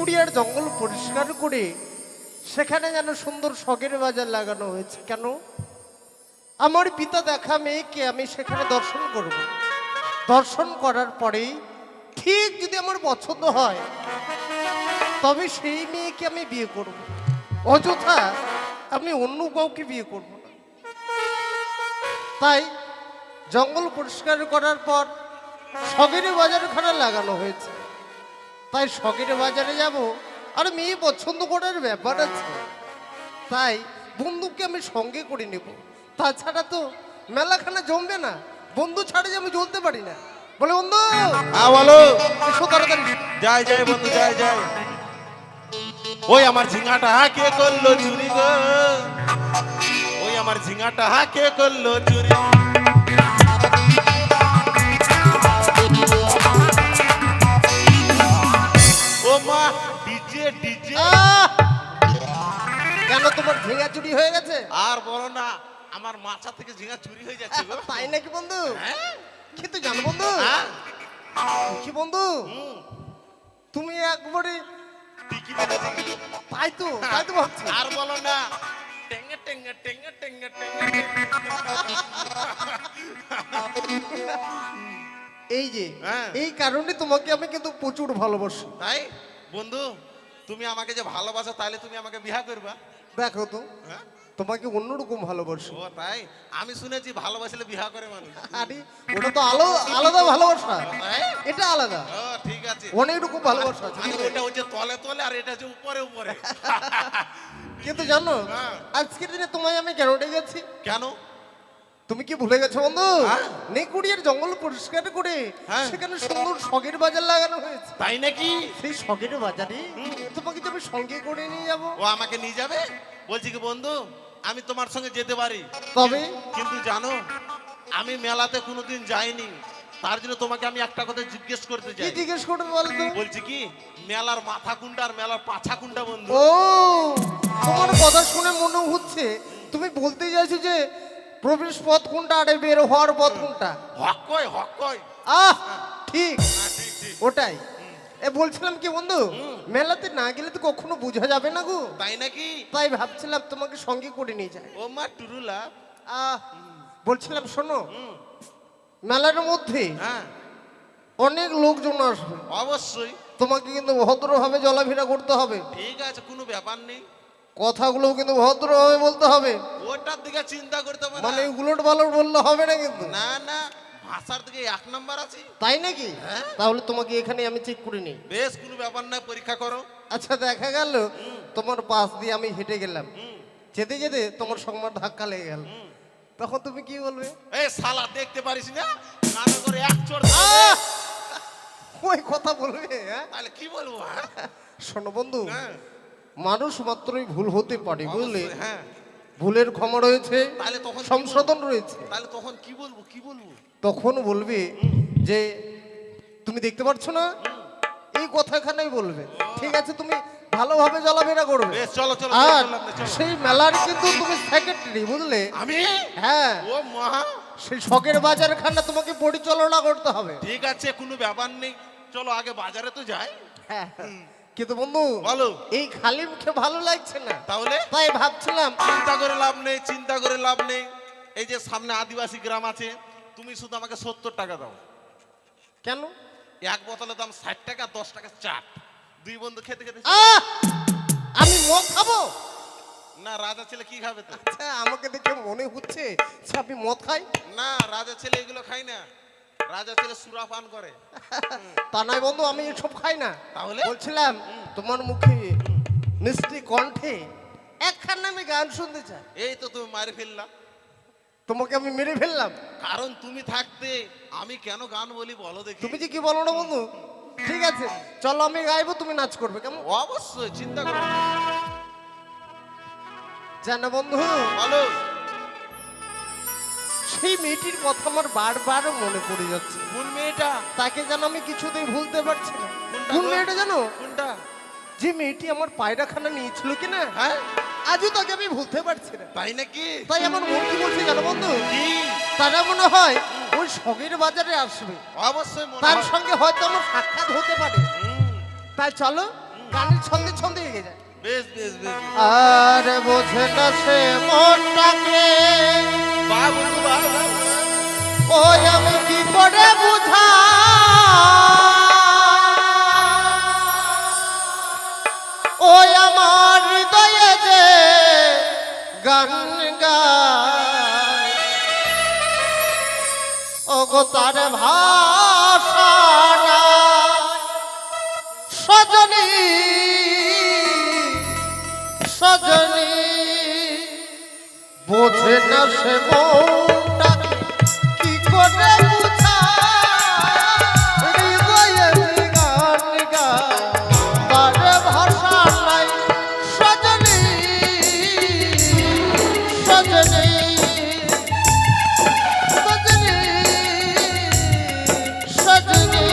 নেকুড়িয়ার জঙ্গল পরিষ্কার করে সেখানে যেন সুন্দর শখের বাজার লাগানো হয়েছে। কেন? আমার পিতা দেখা মেয়েকে আমি সেখানে দর্শন করব। দর্শন করার পরেই ঠিক যদি আমার পছন্দ হয় তবে সেই মেয়েকে আমি বিয়ে করব। অযথা আমি অন্য কাউকে বিয়ে করব না। তাই জঙ্গল পরিষ্কার করার পর শখের বাজারখানা লাগানো হয়েছে। তাই শখের বাজারে যাব, আর মেয়ে পছন্দ করার ব্যাপার আছে। তাই বন্ধুকে আমি সঙ্গে করে নেব। তাছাড়া তো মেলাখানা জমবে না, বন্ধু ছাড়া যে আমি জ্বলতে পারি না। বলে বন্ধু, হ্যাঁ বলো। এসো তাড়াতাড়ি। যাই যাই বন্ধু, যাই যাই। ওই আমার ঝিঙাটা কে করলো চুরি গো, ওই আমার ঝিঙাটা কে করলো চুরি। ও মা, ডিজে ডিজে। কেন, তোমার ঝিঙা চুরি হয়ে গেছে? আর বলো না, আমার মাথা থেকে ঝিঙা চুরি হয়ে যাচ্ছে গো। তাই নাকি বন্ধু? হ্যাঁ? কিন্তু জানো বন্ধু, হ্যাঁ? কি বন্ধু, হুম, তুমি একবারে ঠিকই বলেছি। তাই তো ভাবছি। আর বলো না, টেঙ্গে টেঙ্গে টেঙ্গে টেঙ্গে টেঙ্গে। এই যে হ্যাঁ। এই কারণে তোমাকে আমি কিন্তু প্রচুর ভালোবাসি। তাই বন্ধু, তুমি আমাকে যে ভালোবাসো তাহলে তুমি আমাকে বিয়ে করবা? দেখো তো, হ্যাঁ? তোমাকে অন্যরকম ভালোবাসি। ও তাই? আমি শুনেছি ভালোবাসলে বিয়ে করে মানুষ। আরে ওটা তো আলাদা ভালোবাসা, তাই? এটা আলাদা। ও ঠিক আছে। অনেক রকম ভালোবাসা আছে। আমি ওটা হচ্ছে তলে তলে, আর এটা হচ্ছে উপরে উপরে। কিন্তু জানো হ্যাঁ। আজকের দিনে তোমায় আমি কেন ডেকেছি? কেন? তুমি কি ভুলে গেছো বন্ধু? হ্যাঁ। নেকুড়িয়ার জঙ্গল পরিষ্কার করে হ্যাঁ। সেখানে সুন্দর শখের বাজার লাগানো হয়েছে। তাই নাকি? সেই শখের বাজারে তোমাকে তো আমি সঙ্গে করে নিয়ে যাবো। ও আমাকে নিয়ে যাবে? বলছি কি বন্ধু, আমি তোমার সঙ্গে যেতে পারি, তবে কিন্তু জানো আমি মেলাতে কোনোদিন যাইনি। তার জন্য তোমাকে আমি একটা কথা জিজ্ঞেস করতে কি চাই। জিজ্ঞেস করবে বলতো? বলছি কি, মেলার মাথা কোনটা আর মেলার পাছা কোনটা বন্ধু? ও, তোমার কথা শুনে মনে হচ্ছে তুমি বলতে চাইছো যে প্রবেশ পথ কোনটা আর বের হওয়ার পথ কোনটা। হক কই, হক কই। আহ, ঠিক, হ্যাঁ, ঠিক ঠিক। ওটাই। বলছিলাম কি বন্ধু, মেলাতে না গেলে তো কখনো বোঝা যাবে না গো। তাই নাকি? তাই ভাবছিলাম তোমাকে সঙ্গে করে নিয়ে যাই। ও মা টুরুলা। বলছিলাম শোনো, মেলার মধ্যে হ্যাঁ অনেক লোকজন আসবে, অবশ্যই। তোমাকে কিন্তু ভদ্রভাবে চলাফেরা করতে হবে। ঠিক আছে, কোনো ব্যাপার নেই। কথাগুলো কিন্তু ভদ্রভাবে বলতে হবে, ওটার দিকে চিন্তা করতে হবে মানে না। উলট পালট বললে হবে না কিন্তু। না না, ভাষার দিকে 1 নাম্বার আছে। তাই নাকি? হ্যাঁ। তাহলে তোমাকে এখানে আমি চেক করে নিই। বেশ, কোনো ব্যাপার না, পরীক্ষা করো। আচ্ছা, দেখা গেল তোমার পাশ দিয়ে আমি হেঁটে গেলাম, হুম যেতে যেতে তোমার সঙ্গে আমার ধাক্কা লেগে গেল, হুম। তখন তুমি কি বলবে? এই শালা দেখতে পারিস না, কানে করে এক চড়। আহ! ওই কথা বলবে? হ্যাঁ, তাহলে কি বলবো? হ্যাঁ? শোনো বন্ধু, হ্যাঁ, মানুষ মাত্রই ভুল হতে পারে, বুঝলে? অবশ্যই, হ্যাঁ। ভুলের ক্ষমা রয়েছে, তাহলে তখন কি সংশোধন বলবো? রয়েছে। তাহলে তখন কি বলবো, কি বলবো? তখন বলবে যে তুমি দেখতে পাচ্ছ না, এই কথাখানেই বলবে। ঠিক আছে, তুমি ভালোভাবে চলাফেরা করবে। বেশ, চলো চলো, আর বেশ বললাম না, চলো। সেই মেলার কিন্তু তুমি সেক্রেটারি, বুঝলে? আমি? হ্যাঁ, ও মহা। সেই শখের বাজারখানা তোমাকে পরিচালনা করতে হবে। ঠিক আছে, কোনো ব্যাপার নেই, চলো আগে বাজারে তো যাই। হ্যাঁ, কিন্তু বন্ধু বলো। এই খালি মুখে ভালো লাগছে না, তাহলে তাই ভাবছিলাম চিন্তা করে লাভ নেই, চিন্তা করে লাভ নেই। এই যে সামনে আদিবাসী গ্রাম আছে, তুমি শুধু আমাকে 70 টাকা দাও। কেন? এক বোতলের দাম 60 টাকা, 10 টাকা চাট। দুই বন্ধু খেতে খেতে। আমি মদ খাবো? না, রাজা ছেলে কি খাবে তো? আচ্ছা, আমাকে দেখে মনে হচ্ছে যে আমি মদ খাই। না, রাজা ছেলে এগুলো খাই না, রাজা ছেলে সুরা পান করে। তা নয় বন্ধু, আমি এসব খাই না। তাহলে? বলছিলাম তোমার মুখে মিষ্টি কণ্ঠে একখানা আমি গান শুনতে চাই। এই তো তুমি মারি ফেললা। তোমাকে আমি মেরে ফেললাম? কারণ তুমি থাকতে আমি কেন গান বলি বলো দেখি। তুমি যে কি বলো না বন্ধু। ঠিক আছে, চলো আমি গাইবো, তুমি নাচ করবে, কেমন? অবশ্যই, চিন্তা করো না। জানো বন্ধু, বলো। সেই মেয়েটির কথা আমার বারবার মনে পড়ে যাচ্ছে। কোন মেয়েটা? তাকে যেন আমি কিছুতেই ভুলতে পারছি না। কোনটা কোন গো? মেয়েটা জানো? কোনটা? যে মেয়েটি আমার পায়রাখানা নিয়েছিল কিনা, হ্যাঁ, আজও তাকে আমি ভুলতে পারছি না। তাই নাকি? তাই আমার মন কি বলছে জানো বন্ধু, কি? তারা মনে হয় ওই শখের বাজারে আসবে, অবশ্যই মনে তার হয়। সঙ্গে হয়তো আমার সাক্ষাৎ হতে পারে। হুম, তাই চলো গানের ছন্দে ছন্দে এগিয়ে যায়। বেশ বেশ বেশ আর বোঝে না সে মনটাকে, বাহ বন্ধু বাহ বাহ। ওই আমি কি করে বুঝা, ওই আমার হৃদয়ে যে গান গায়, ও গো তার ভাষা সজনী সজনী, বোঝে না সে মনটাকে কি করে বুঝা, হৃদয়ে যে গান গায় তার ভাষা নাই সজনী সজনী সজনী সজনী।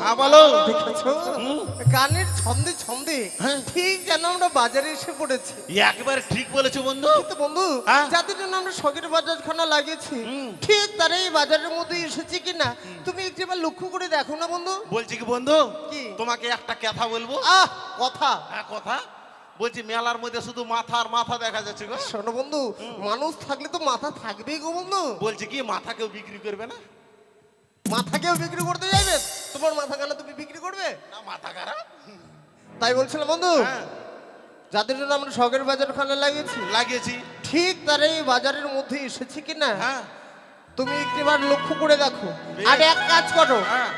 হ্যাঁ বলো। দেখেছো গানের ছন্দে ছন্দে ঠিক যেন আমরা বাজারে এসে পড়েছি। একবারে ঠিক বলেছো বন্ধু। কিন্তু বন্ধু হ্যাঁ? যাদের জন্য আমরা শখের বাজারখানা লাগিয়েছি ঠিক তারা এই বাজারের মধ্যে এসেছে কিনা তুমি একবার লক্ষ্য করে দেখো না বন্ধু। বলছি কি বন্ধু, কি? তোমাকে একটা কথা বলবো। কথা? হ্যাঁ কথা বলছি, মেলার মধ্যে শুধু মাথা আর মাথা দেখা যাচ্ছে গো। শোনো বন্ধু, মানুষ থাকলে তো মাথা থাকবেই গো বন্ধু। বলছি কি, মাথা কেউ বিক্রি করবে না? মাথা কেউ বিক্রি করতে যাবে? তোমার মাথা কেন তুমি বিক্রি করবে? না মাথা খারাপ। তাই বলছিলাম বন্ধু। হ্যাঁ। যাদের জন্য আমরা শখের বাজার খানা লাগিয়েছি লাগিয়েছি। ঠিক তার এই বাজারের মধ্যে এসেছি কিনা হ্যাঁ তুমি একটিবার লক্ষ্য করে দেখো। বেশ। আর এক কাজ করো, হ্যাঁ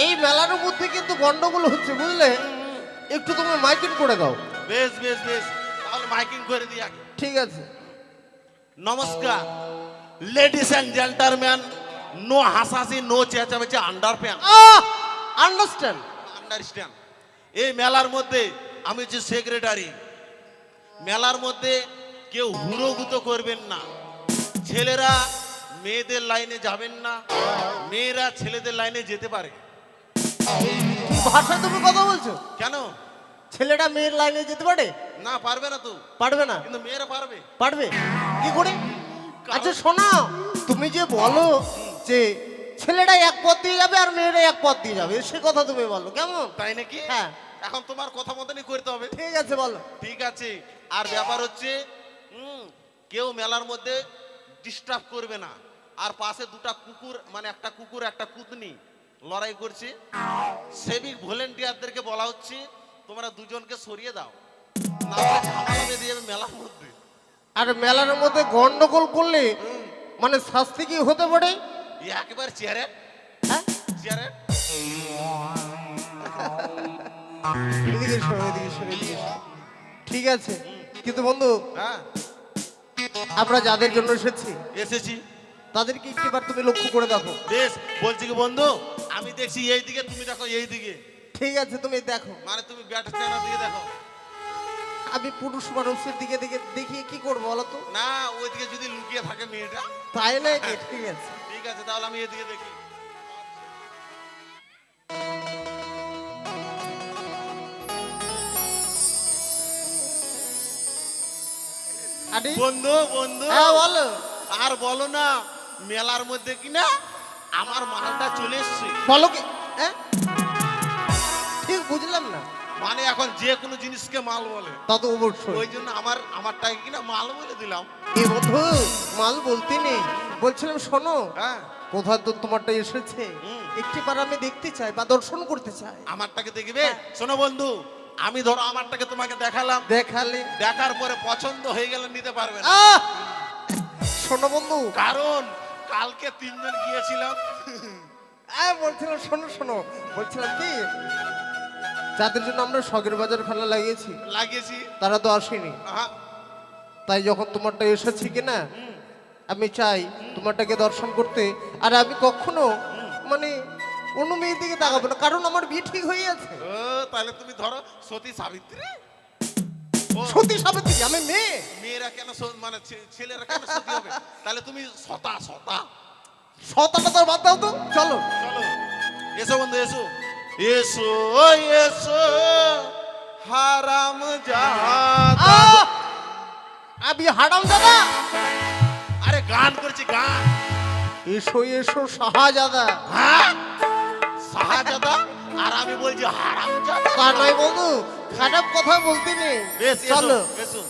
এই মেলার মধ্যে কিন্তু গন্ডগোল হচ্ছে বুঝলে, একটু তুমি মাইকিং করে দাও। বেশ বেশ বেশ, তাহলে মাইকিং করে দিই আগে। ঠিক আছে। নমস্কার লেডিস অ্যান্ড জেন্টালম্যান, নো হাসাহাসি, নো চেঁচামেচি, আন্ডার প্যান, আন্ডারস্ট্যান্ড। আন্ডারস্ট্যান্ড। এই মেলার মধ্যে আমি হচ্ছে সেক্রেটারি। মেলার মধ্যে কেউ হুড়োগুতো করবেন না, ছেলেরা মেয়েদের লাইনে যাবেন না, মেয়েরা ছেলেদের লাইনে যেতে পারে। ভাষা তুমি কথা বলছো? কেন? ছেলেটা মেয়ের লাইনে যেতে পারে? না পারবে না তো, পারবে না? কিন্তু মেয়েরা পারবে। পারবে কি করে? আচ্ছা শোনো, তুমি যে বলো যে ছেলেটা এক পথ দিয়ে যাবে আর মেয়েরা এক পথ দিয়ে যাবে, সে কথা তুমি বলো কেমন? তাই নাকি? হ্যাঁ এখন তোমার কথা মতনই করতে হবে। ঠিক আছে বলো। ঠিক আছে। আর ব্যাপার হচ্ছে কেউ মেলার মধ্যে ডিস্টার্ব করবে না। আর পাশে দুটা কুকুর, মানে একটা কুকুর একটা কুতনি লড়াই করছে, সেভিক ভলেন্টিয়ারদেরকে বলা হচ্ছে তোমরা দুজনকে সরিয়ে দাও, না হলে ঝামেলা বেঁধে যাবে মেলার মধ্যে। আর মেলার মধ্যে গন্ডগোল করলে মানে শাস্তি কি হতে পারে? একেবারে চেয়ারে হ্যাঁ চেয়ারে। এদিকে এসো, এদিকে এসো, এদিকে এসো। ঠিক আছে, কিন্তু বন্ধু হ্যাঁ আমরা যাদের জন্য এসেছি এসেছি, তাদেরকে একটিবার তুমি লক্ষ্য করে দেখো। বেশ। বলছি কি বন্ধু, আমি দেখছি এই দিকে, তুমি দেখো এই দিকে। ঠিক আছে তুমি দেখো। মানে তুমি ব্যাট চায়না দিকে দেখো। আমি পুরুষ মানুষের দিকে দিকে দেখিয়ে কি করবো বলো তো? না ওইদিকে যদি লুকিয়ে থাকে মেয়েটা। তাই নাকি? ঠিক আছে। ঠিক আছে, তাহলে আমি এদিকে দেখি। আরে বন্ধু বন্ধু, হ্যাঁ বলো। আর বলো না, মেলার মধ্যে কিনা আমার মালটা চলে এসছে। বলো কি? হ্যাঁ ঠিক বুঝলাম না। মানে এখন যে কোনো জিনিসকে মাল বলে, তা তো অবশ্যই। ওই জন্য আমারটাকে কিনা মাল বলে দিলাম। এই বন্ধু মাল বলতে নেই, বলছিলাম শোনো, হ্যাঁ কোথা তো তোমারটা এসেছে, একটিবার আমি দেখতে চাই বা দর্শন করতে চাই। আমারটাকে দেখবে? শোনো বন্ধু, আমি ধরো আমারটাকে তোমাকে দেখালাম, দেখালে দেখার পরে পছন্দ হয়ে গেলে নিতে পারবে না। আহ! শোনো বন্ধু, কারণ কালকে তিনজন গিয়েছিলাম। বলছিলাম শোনো শোনো, বলছিলাম কি যাদের জন্য আমরা শখের বাজার খেলা লাগিয়েছি লাগিয়েছি, তারা তো আসেনি, আহা, তাই যখন তোমারটা এসেছে কিনা আমি চাই তোমারটাকে দর্শন করতে। আর আমি কখনো মানে অন্য মেয়ের দিকে তাকাবো না, কারণ আমার বিয়ে ঠিক হয়ে আছে। ও তাহলে তুমি ধরো সতী সাবিত্রী। ও, সতী সাবিত্রী, আমি মেয়ে। মেয়েরা কেন মানে ছেলেরা কেন সতী হবে? তাহলে তুমি সতা সতা। শতাটা তো বাদ দাও তো, চলো। চলো এসো বন্ধু, এসো এসো এসো হারাম জাদা। আহ! আমি হারাম দাদা। আরে গান করছি গান। এসো এসো শাহজাদা। হ্যাঁ শাহজাদা, আর আমি বলছি হারাম জাদা। তা নয় বন্ধু, খারাপ কথা বলতে নেই। বেশ এসো চলো। এসো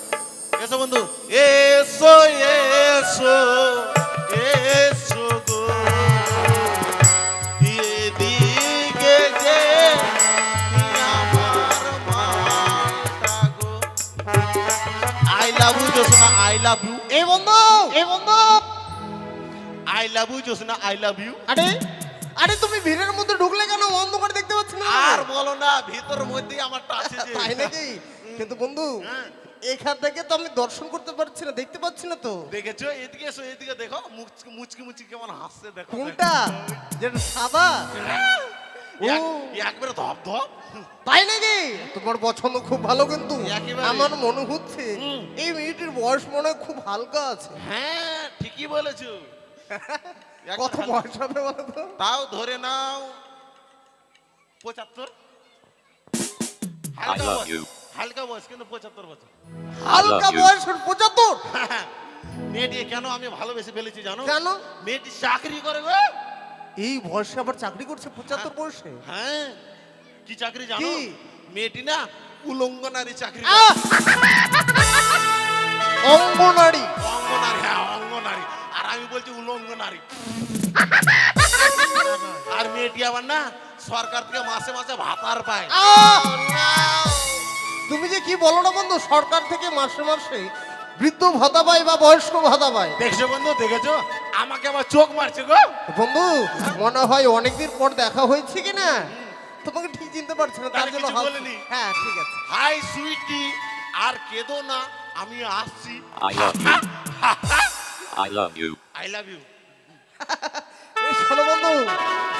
এসো বন্ধু, এসো এসো এসো গো এদিকে যে আমার মাটা গো। I love you Josna, I love you. এই বন্ধু, এই বন্ধু। I love you Josna, I love you. আরে আরে তুমি ভিড়ের মধ্যে ঢুকলে কেন? অন্ধকার দেখতে পাচ্ছি না। আর বলো না, ভিতর মধ্যেই আমারটা আছে যে। তাই নাকি? কিন্তু বন্ধু হ্যাঁ। এখান থেকে তো আমি দর্শন করতে পারছি না, দেখতে পাচ্ছি না তো। দেখেছো? এদিকে এসো, এদিকে দেখো, মুচকি মুচকি মুচকি কেমন হাসছে দেখো। কোনটা? যেটা সাদা? ও একবারে ধপ ধপ। তাই নাকি? তোমার পছন্দ খুব ভালো, কিন্তু একেবারে। আমার মনে হচ্ছে হুম। এই মেয়েটির বয়স মনে হয় খুব হালকা আছে। হ্যাঁ ঠিকই বলেছো। কত একবার বয়স হবে বলো তো? তাও ধরে নাও 75। I হালকা love বয়স, you. হালকা বয়স কিন্তু 75 বছর। হালকা you. বয়স 75? মেয়েটি কেন আমি ভালোবেসে ফেলেছি জানো? কেন? মেয়েটি চাকরি করে গো। এই বয়সে আবার চাকরি করছে 75 বয়সে? হ্যাঁ কি চাকরি জানো? কি? মেয়েটি না উলঙ্গনারী চাকরি আহ! অঙ্গনারী। অঙ্গনারী, হ্যাঁ অঙ্গনারী। আর আমি বলছি উলঙ্গনারী। আর মেয়েটি আবার না সরকার থেকে মাসে মাসে ভাতার পায়। আহ! তুমি যে কি বলো না বন্ধু, সরকার থেকে মাসে মাসে বৃদ্ধ ভাতা পায় বা বয়স্ক ভাতা পায়। দেখছো বন্ধু, দেখেছো? আমাকে আবার চোখ মারছে গো। বন্ধু মনে হয় অনেকদিন পর দেখা হয়েছে কি না, তোমাকে ঠিক চিনতে পারছি না, তার তার জন্য কিছু হাসছি। বলিনি। হ্যাঁ ঠিক আছে। হাই সুইটি, আর কেঁদো না, আমি আসছি। I love you. I love you. I love you. এই শোনো বন্ধু,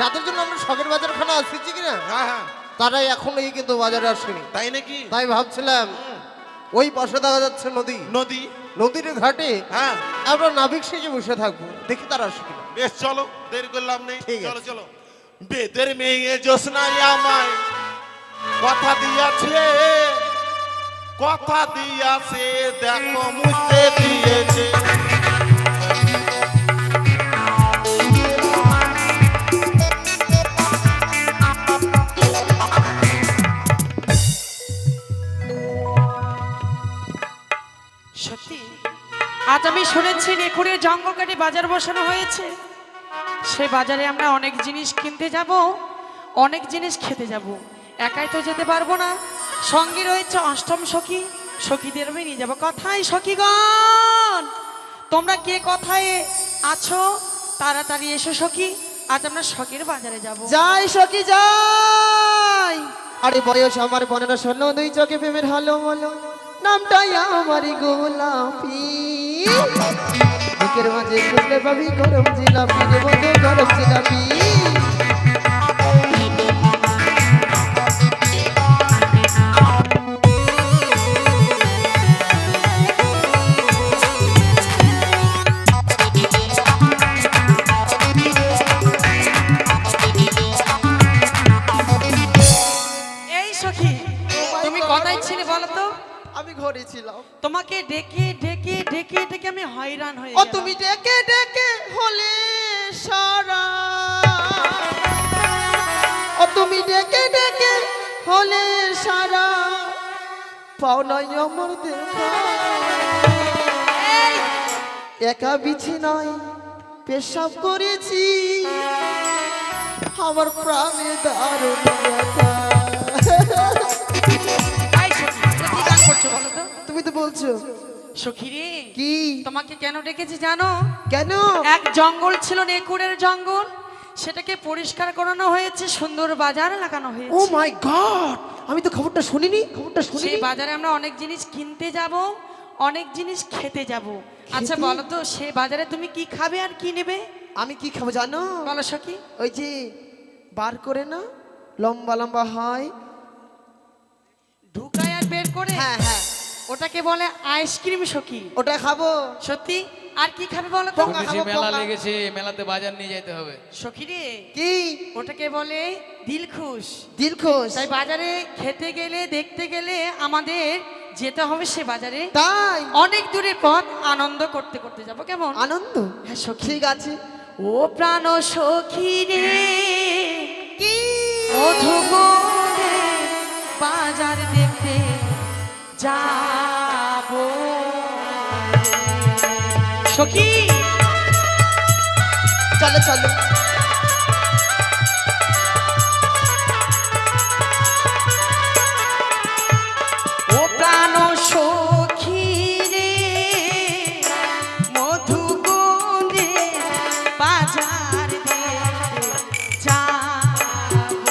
যাদের জন্য আমরা শখের বাজারখানা আসছি কিনা, হ্যাঁ হ্যাঁ, তারাই এখনোই কিন্তু বাজারে আসেনি। তাই নাকি? তাই ভাবছিলাম ওই পাশে দেখা যাচ্ছে নদী, নদী, নদীর ঘাটে হ্যাঁ আমরা নাবিক সেজে বসে থাকবো, দেখি তারা আসে কিনা। বেশ চলো, দেরি করলাম নেই, ঠিক আছে। চলো চলো। বেদের মেয়ে জোসনাই আমায় কথা দিয়াছে, কথা দিয়াছে, দেখো মুছতে দিয়েছে। সত্যি আজ আমি শুনেছি নেকুড়ের জঙ্গল কাটে বাজার বসানো হয়েছে। সেই বাজারে আমরা অনেক জিনিস কিনতে যাব, অনেক জিনিস খেতে যাব। একাই তো যেতে পারবো না, সঙ্গে রয়েছে অষ্টম সখী, সখীদের আমি নিয়ে যাবো। কথাই সখীগণ, তোমরা কে কথায় আছো তাড়াতাড়ি এসো সখী, আজ আমরা সখীর বাজারে যাব। যাই সখী যাই। আরে বয়স আমার 15-16, দুই চোখে প্রেমের হলো বলো, নামটাই আমারই গোলাপি। বুকের মাঝে খুঁজলে পাবি গরম জিলাপি রে বন্ধু, গরম জিলাপি। এই সখী, তুমি কোথায় ছিলে বলো তো? আমি ঘরে ছিলাম। তোমাকে ডেকে ডেকে ডেকে ডেকে আমি হয়রান হয়ে ও গেলাম। তুমি ডেকে ডেকে হলে সারা, ও তুমি ডেকে ডেকে হলে সারা, পাও নাই আমার দেখা। এই, একা বিছানায় পেশাব করেছি, আমার প্রাণে দারুণ ব্যথা। এই সখী, তুমি কি গান করছো বলো তো? তুমি তো বলছো সখী রে, কি? তোমাকে কেন ডেকেছি জানো? কেন? এক জঙ্গল ছিল নেকুড়ের জঙ্গল, সেটাকে পরিষ্কার করানো হয়েছে, সুন্দর বাজার লাগানো ও হয়েছে। মাই গড, আমি তো খবরটা শুনিনি, খবরটা সেই শুনিনি। বাজারে আমরা অনেক জিনিস কিনতে যাব, অনেক জিনিস খেতে যাব। আচ্ছা বলো তো, সেই বাজারে তুমি কি খাবে আর কি নেবে? আমি কি খাবো জানো? বলো সখী। ওই যে বার করে না, লম্বা লম্বা হয়। ঢুকায় আর বের করে, হ্যাঁ হ্যাঁ, ওটাকে বলে আইসক্রিম সখী। ওটা খাবো। সত্যি? আর কি খাবে বলো তো? পোঙ্গা শুনেছি খাবো, মেলা পোঙ্গা। লেগেছে, মেলাতে বাজার নিয়ে যেতে হবে। সখী রে, কি? ওটাকে বলে দিলখুশ। দিলখুশ। তাই বাজারে খেতে গেলে, দেখতে গেলে আমাদের যেতে হবে সে বাজারে। তাই অনেক দূরের পথ আনন্দ করতে করতে যাব, কেমন? আনন্দ। হ্যাঁ সখী। ঠিক আছে। ও প্রাণ সখী রে, কি? মধুবনে বাজার দেখতে যাব সখী। চলো চলো। ও প্রাণ সখী রে, মধুবনে বাজার দেখতে যাব।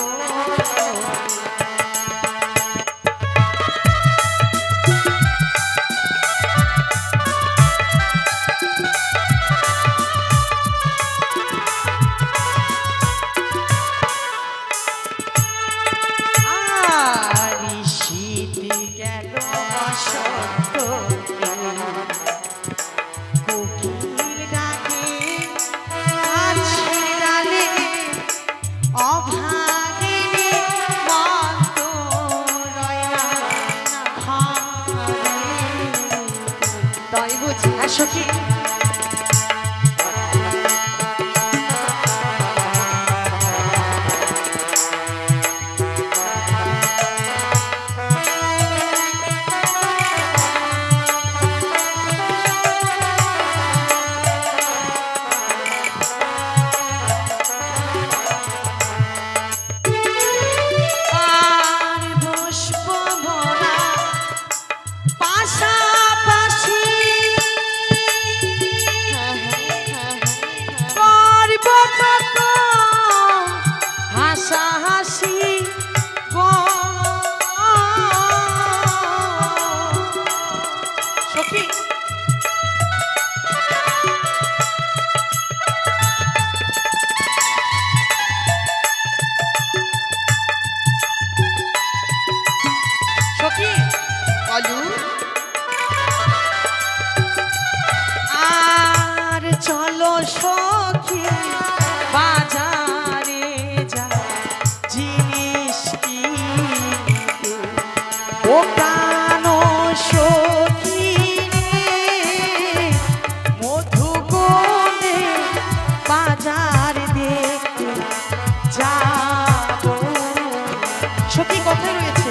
সখী কোথায় রয়েছে?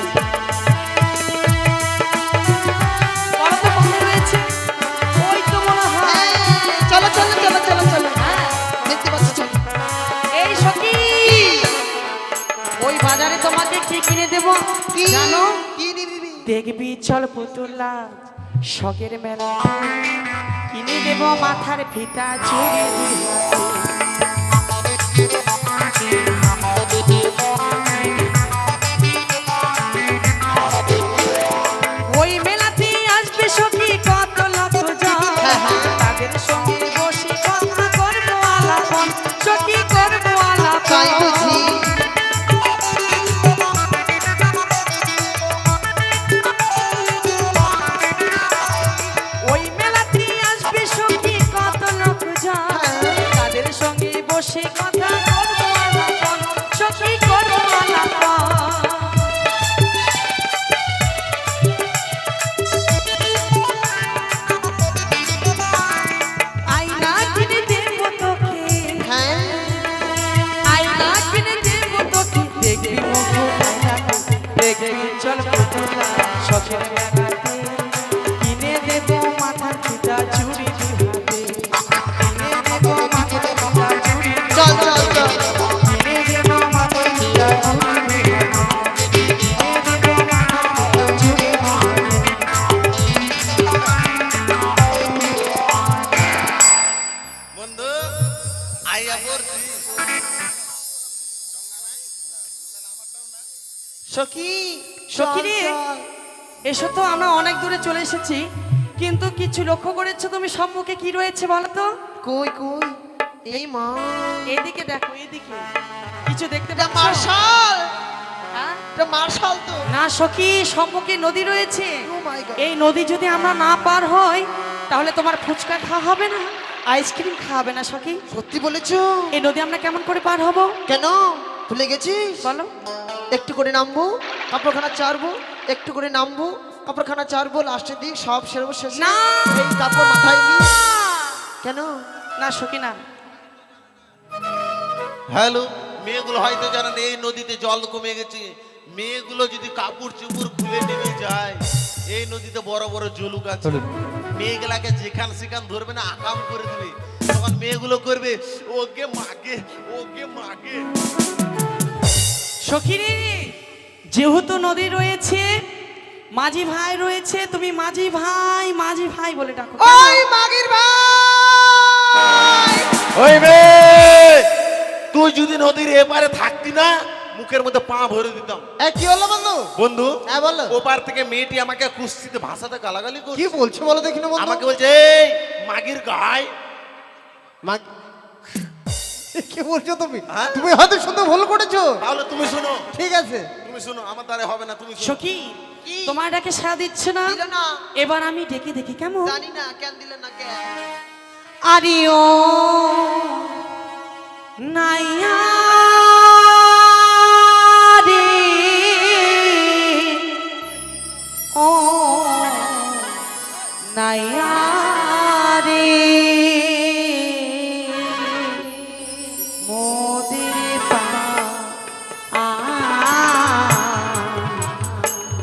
বলো তো কোথায় রয়েছে? ওই তো মনে হয়। চলো চলো চলো চলো চলো, হ্যাঁ, দেখতে পাচ্ছি, চলো। এই সখী, ওই বাজারে তোমাকে কি কিনে দেব কি জানো? কি নিবি? দেখবি চল পুতুলা শখের মেলা, কিনে দেব মাথার ফিতা চুড়ি ওই মেলাতে আসবে সখী কত লোক জন, তাদের সঙ্গে বসে কথা করবো আলাপন, সখী করবো তাই আলাপন। বুঝি? ওই মেলাতে আসবে সখী কত লোক জন, তাদের সঙ্গে বসে কথা করবো আলাপন, সখী করবো আলাপন। আয়না কিনে দেবো তোকে, হ্যাঁ, আয়না কিনে দেবো তোকে, দেখবি মুখটাকে, দেখবি চল পুতুলা শখের মেলাতে, কিনে দেবো মাথার ফিতা চুড়ি হাতে, কিনে দেবো মাথার ফিতা চুড়ি, চল চল চল। কিনে দেবো মাথার ফিতা চুড়ি হাতে, কিনে দেবো মাথার ফিতা চুড়ি হাতে। বন্ধু আইয়া পড়ছি। সখী সখী রে, চল, চল। এসো তো, আমরা অনেক দূরে চলে এসেছি, কিন্তু কিছু লক্ষ্য করেছো তুমি সম্মুখে কি রয়েছে বলো তো? কই কই? এই মা, এদিকে দেখো, এদিকে কিছু দেখতে এটা পাচ্ছ? মার্শাল, হ্যাঁ? এটা মার্শাল তো। না সখী, সম্মুখে নদী রয়েছে। Oh my God! এই নদী যদি আমরা না পার হই, তাহলে তোমার ফুচকা খাওয়া হবে না, আইসক্রিম খাওয়াবে না সখী। সত্যি বলেছো? এই নদী আমরা কেমন করে পার হব কেন ভুলে গেছিস? বলো? একটু করে নামবো, কাপড়খানা চারবো, একটু করে নামবো, কাপড়খানা চারবো, লাস্টের দিক সব সেরবো শেষ। না। এই কাপড় মাথায় নিয়ে। কেন? না সখী না। হ্যালো, মেয়েগুলো হয়তো জানেন এই নদীতে জল কমে গেছে, মেয়েগুলো যদি কাপড় চুপড় খুলে নেমে যায়, এই নদীতে বড় বড় জলুক আছে, মেয়েগুলাকে যেখান সেখান ধরবে না, আকাম করে দিবে, তখন মেয়েগুলো করবে ওকে মাগে, ওকে মাগে। সখী রে, যেহেতু নদী রয়েছে, মাঝি ভাই রয়েছে, তুমি মাঝি ভাই বলে ডাকো। ওই মাগির ভাই! ওই মেয়ে, তুই যদি নদীর এপারে থাকতি না, মুখের মধ্যে পা ভরে দিতাম। কি হলো বন্ধু? বন্ধু, হ্যাঁ বলো। ওপার থেকে মেয়েটি আমাকে কুস্তিতে ভাষাতে গালাগালি করছে। কি বলছো বলো দেখি না বন্ধু। আমাকে বলছে এই মাগির গায়। মাগ- কি বলছো তুমি? হ্যাঁ? তুমি হয়তো শুনতে ভুল করেছো। তাহলে তুমি শোনো, ঠিক আছে। তুমি শোনো, আমার দ্বারা হবে না, তুমি শোনো। সখী, কি? তোমার ডাকে সাড়া দিচ্ছে না, দিল না। এবার আমি ডেকে দেখি কেমন। জানি না কেন দিলে না কেন। আরিও নাইয়া রে, ও নাইয়া রে, মোদের পা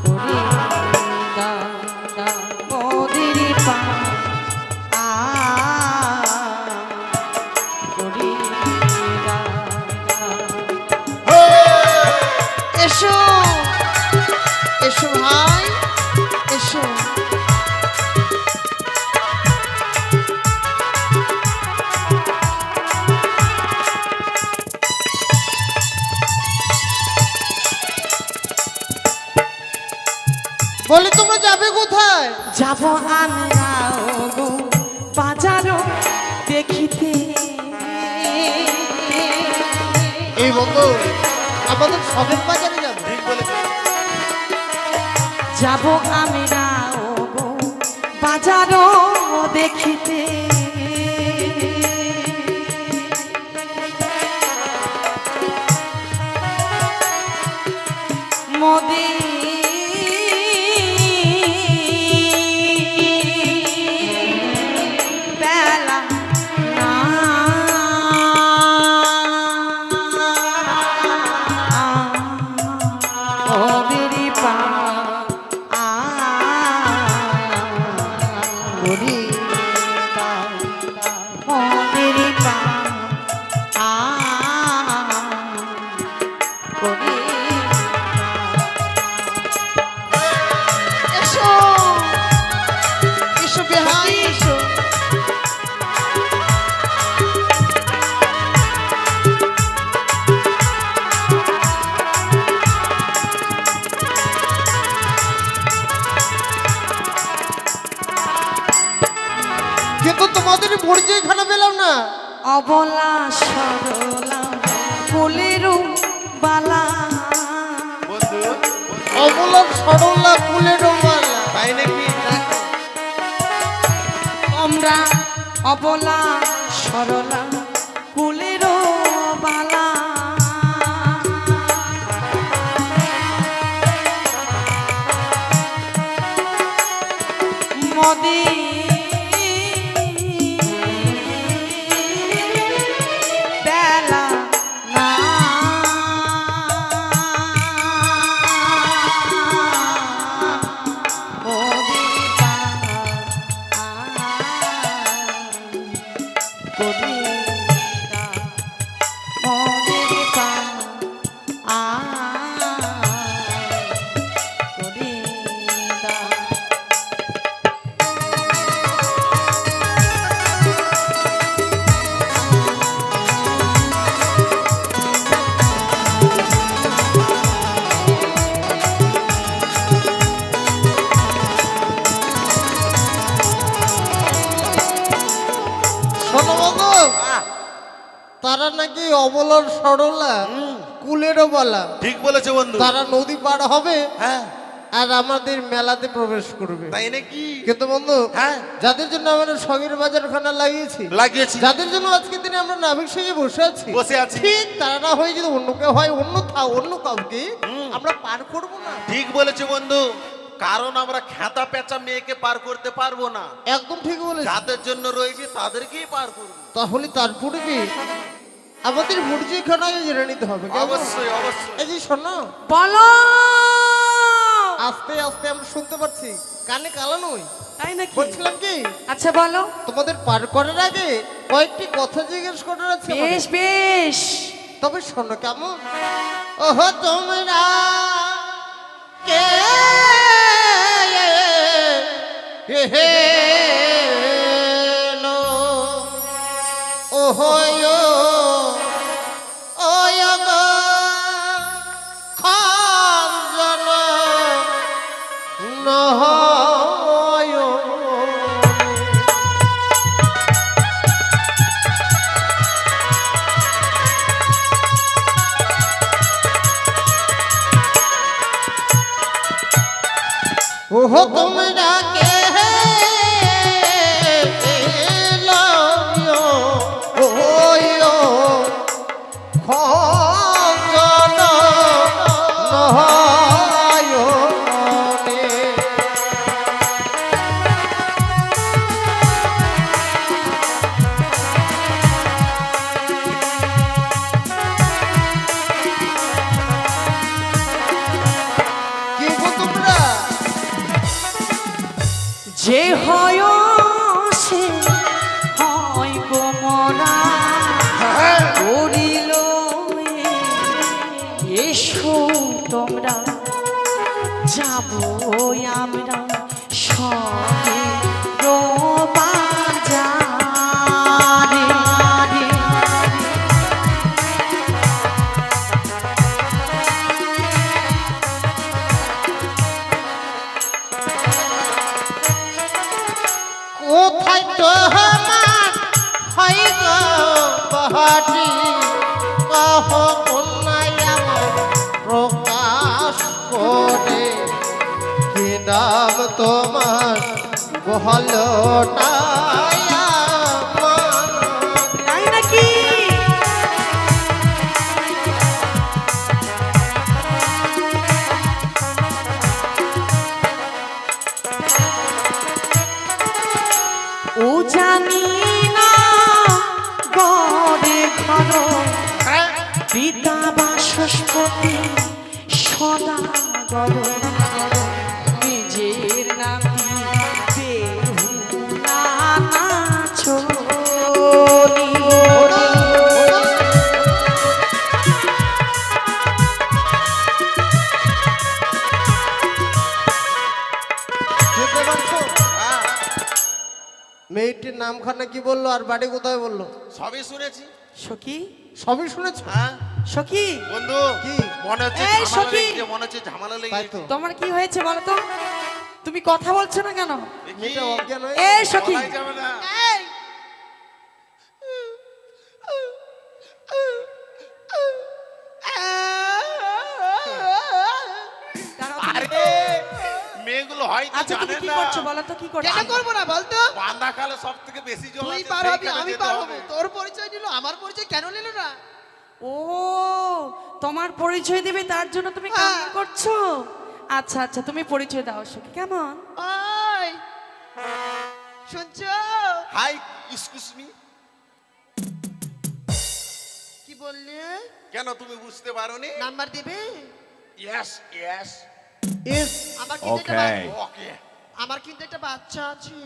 ওরে দা দা, মোদের পা এসো এসো ভাই, এসো। বলে তোমরা যাবে কোথায়? যাব আমরা গো বাজারও দেখিতে। এই বন্ধু আমাদের সবের বাজারে যাবে। ঠিক বলেছে। যাব আমরা গো বাজারও দেখিতে। মোদের বেলা না করি এসো এসো বেহাই এসো কিন্তু তোমাদের পরিচয়খানা পেলাম না। অবলা সরলা ফুলেরু বালা বন্ধু অবলার সরলা কুলের মালা। তাই নাকি? আমরা অবলা সরলা ফুলেরু বালা মদি বেলা না মদি শোনো বাবু, তারা নাকি অবলার সরলা কুলের বালা। ঠিক বলেছে বন্ধু। তারা নদী পার হবে হ্যাঁ আর আমাদের মেলাতে প্রবেশ করবে। তাই নাকি? কিন্তু বন্ধু, হ্যাঁ যাদের জন্য আমরা সগের বাজারখানা লাগিয়েছি, লাগিয়েছি, যাদের জন্য আজকে দিনে আমরা নাবিক সেজে বসে আছি, বসে আছি, ঠিক তারা না হয়ে যদি অন্য কেউ হয়, অন্য কাউকে আমরা পার করব না। ঠিক বলেছে বন্ধু। কারণ আমরা খেতা পেঁচা মেয়েকে পার করতে পারবো না। একদম ঠিক বলেছি। যাদের জন্য রয়েছে তাদেরকেই পার করবো। তাহলে তারপরে কি আমাদের পরিচয়খানায় জেনে নিতে হবে। কেমন? অবশ্যই অবশ্যই। এই যে শোনো, বলো আস্তে আস্তে আমরা শুনতে পাচ্ছি, কানে কালা নই। তাই নাকি? বলছিলাম কি, আচ্ছা বলো। তোমাদের পার করার আগে কয়েকটি কথা জিজ্ঞেস করার আছে আমাদের। বেশ বেশ তবে শোনো কেমন। ওহো তোমরা কে হে নো ওহো ওয় গো খঞ্জন নহয়। ওহো তোমরা কে লাইও ওয়ো খঞ্জন নহয় নে। কি গো তোমরা? যে হয় সে হয় গোমরা করিল এসো তোমরা যাব আমরা সবে বাজারে। কোথায় তোমার হয় গো বাহাটি, কহ কন্যায় আমার প্রকাশ করে। কি নাম তোমার বহলটাই আমার। তাই নাকি? ও জানি না গড়ে ঘর পিতা বাসস্পতি সদা গর নিজের নাতি বেহুলা নাচনি। মেয়েটির নামখানা কি বললো আর বাড়ি কোথায় বললো? সবই শুনেছি। সখী সবই শুনেছ? হ্যাঁ সখী বন্ধু কি? মনে হচ্ছে এই ঝামেলা সখী! লেগেছে, মনে হচ্ছে ঝামেলা তাই লেগেছে। তো তোমার কি হয়েছে বলো তো? তুমি কথা বলছো না কেন? এ কি? মেয়েটা অজ্ঞান হয়ে এই সখী বলাই যাবে না। এই দাঁড়াও তুমি। আরে মেয়েগুলো হয়তো আচ্ছা তুমি জানে কি না। করছো বলো তো, কি করছো? কেন করবো না বলতো? বান্দা কালে সব থেকে বেশি জল তুই আছে, পার হবি সেইখানে আমি যেতে পার হবে। হবো, তোর পরিচয় দিল আমার পরিচয় কেন নিল না? ও তোমার পরিচয় দিবে তার জন্য তুমি কাম হ্যাঁ। করছো? আচ্ছা আচ্ছা তুমি পরিচয় দাও সখী। কেমন? ওই শুনছো? High excuse me. কি বললে? কেন তুমি বুঝতে পারোনি? নাম্বার দিবে? ইয়েস ইয়েস ইস আমার কিন্তু একটা বা- ওকে। আমার কিন্তু একটা বাচ্চা আছে।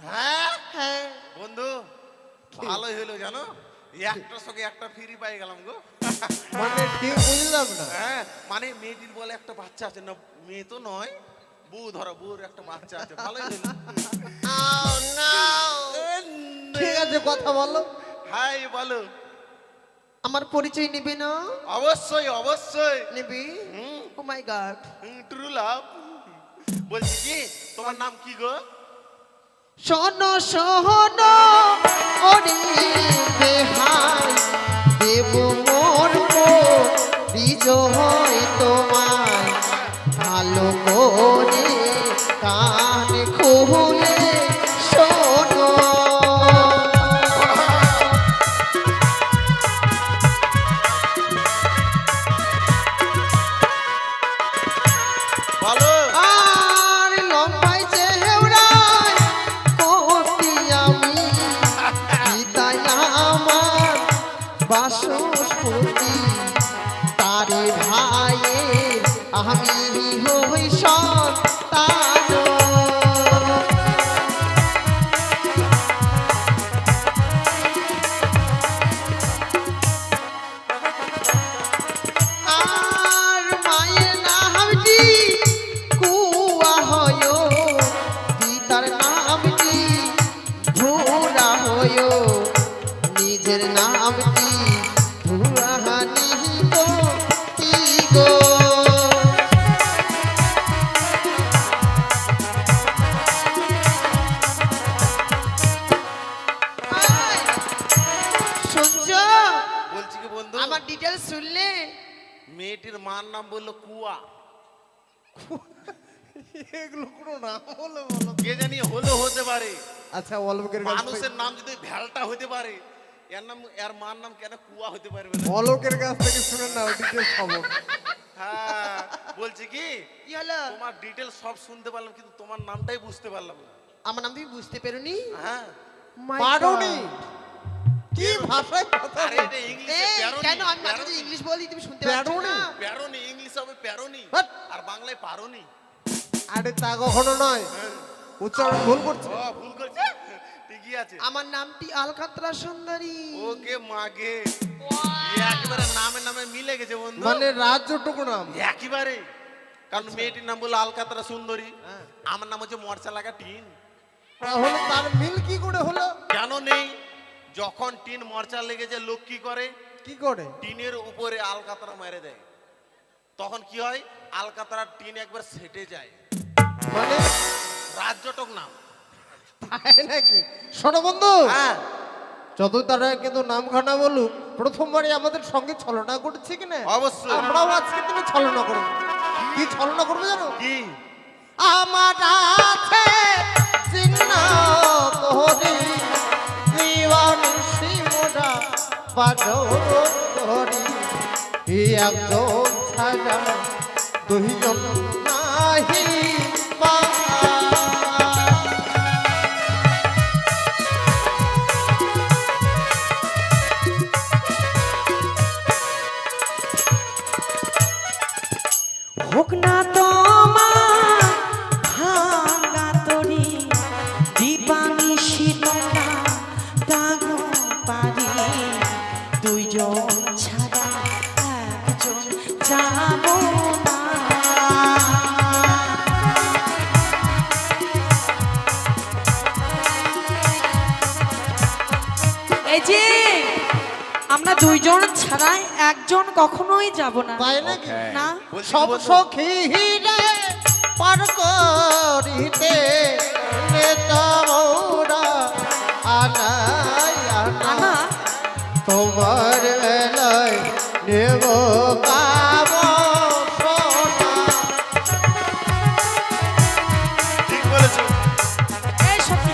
হ্যাঁ হ্যাঁ বন্ধু ভালোই হলো জানো, একটার সঙ্গে একটা ফ্রি পাই গেলাম গো। মানে ঠিক বুঝলাম না। হ্যাঁ মানে মেয়েটির বলে একটা বাচ্চা আছে না, মেয়ে তো নয়, বউ ধরো, বউর একটা বাচ্চা আছে, ভালোই হলো। ঠিক আছে কথা বলো। হাই বলো। আমার পরিচয় নেবে না? অবশ্যই অবশ্যই। নেবে? হুম ও মাই গড। True love. বলছি কি তোমার নাম কি গো? শোনো শোনো ওরে বেহাই দেব মোর বিজয় তোমায় ভালো করে কান খুলে শোনো। বলো। আর লম্বাই চেহারায় কতি আমি পিতাই আমার বাসস্পতি তারে ভাইয়ে আমি হই সন্তান। আর মায়ের নামটি কুয়া হয়, পিতার নামটি ভোরা হয়, নিজের নামটি ভুয়াহানি গো কি গো। আয়, শুনছো? বলছি কি বন্ধু, আমার ডিটেলস শুনলে? মেয়েটির মার নাম বললো কুয়া। এগুলো কোনো নাম হলো বলো? কে জানি হলো হতে পারে। আচ্ছা অলোকের কাছে মানুষের নাম যদি ভেলটা হতে পারে, এর নাম এর মার নাম কেন কুয়া হতে পারবে না? অলোকের কাছ থেকে শুনে নাও ডিটেলস খবর। হ্যাঁ বলছি কি কি হলো? তোমার ডিটেল সব শুনতে পারলাম কিন্তু তোমার নামটাই বুঝতে পারলাম না। আমার নাম তুমি বুঝতে পেরোনি? হ্যাঁ My পারোনি? God! কি ভাষায় কথা আরে এটা ইংলিশে এই, প্যারোনি। কেন আমি মাঝে মাঝে ইংলিশ বলি তুমি শুনতে পাচ্ছ প্যারোনি? না? প্যারোনি ইংলিশ হবে প্যারোনি, হাট! আর বাংলায় পারোনি। আরে তা কখনো নয়, উচ্চারণ ভুল করছে। ও ভুল করছে, ঠিকই আছে। আমার নামটি আলকাতরা সুন্দরী। ওকে মাগে একেবারে নামে নামে মিলে গেছে বন্ধু, মানে রাজ্যটুকু নাম। একেবারে। কারণ মেয়েটির নাম বললো আলকাতরা সুন্দরী, আমার নাম হচ্ছে মরচা লাগা টিন। তাহলে তার মিল কি করে হলো? কেন নেই? যখন টিন মরচা লেগেছে লোক কি করে? কি করে? টিনের উপরে আলকাতরা মেরে দেয়, তখন কি হয়? আলকাতরার টিন একবার সেটে যায়। মানে রাজ্যটক নাম। তাই নাকি? শোনো বন্ধু, হ্যাঁ যত তারা কিন্তু নামখানা বলুক, প্রথমবারই আমাদের সঙ্গে ছলনা করেছে কিনা, অবশ্যই। আমরাও আজকে তুমি ছলনা করবো। কি ছলনা করবো জানো? কি? আমার আছে চিহ্ন তোহরি জীবন সিমরা বাজরি একজন ছাড়া দুইজন নাহি বা। হোক না তোমার ভাঙা তরি দিবানি শীতলা দাগ পারি দুইজন ছাড়া একজন যাব না। দুইজন ছাড়া একজন কখনোই যাব না। তাই নাকি? না, বলছি কি সব বন্ধু? সখী হিরে পার করিতে নেতামরা আনাই আনা আনা তোমার বেলায় নেব কাব সোনা। ঠিক বলেছো। এই সখী,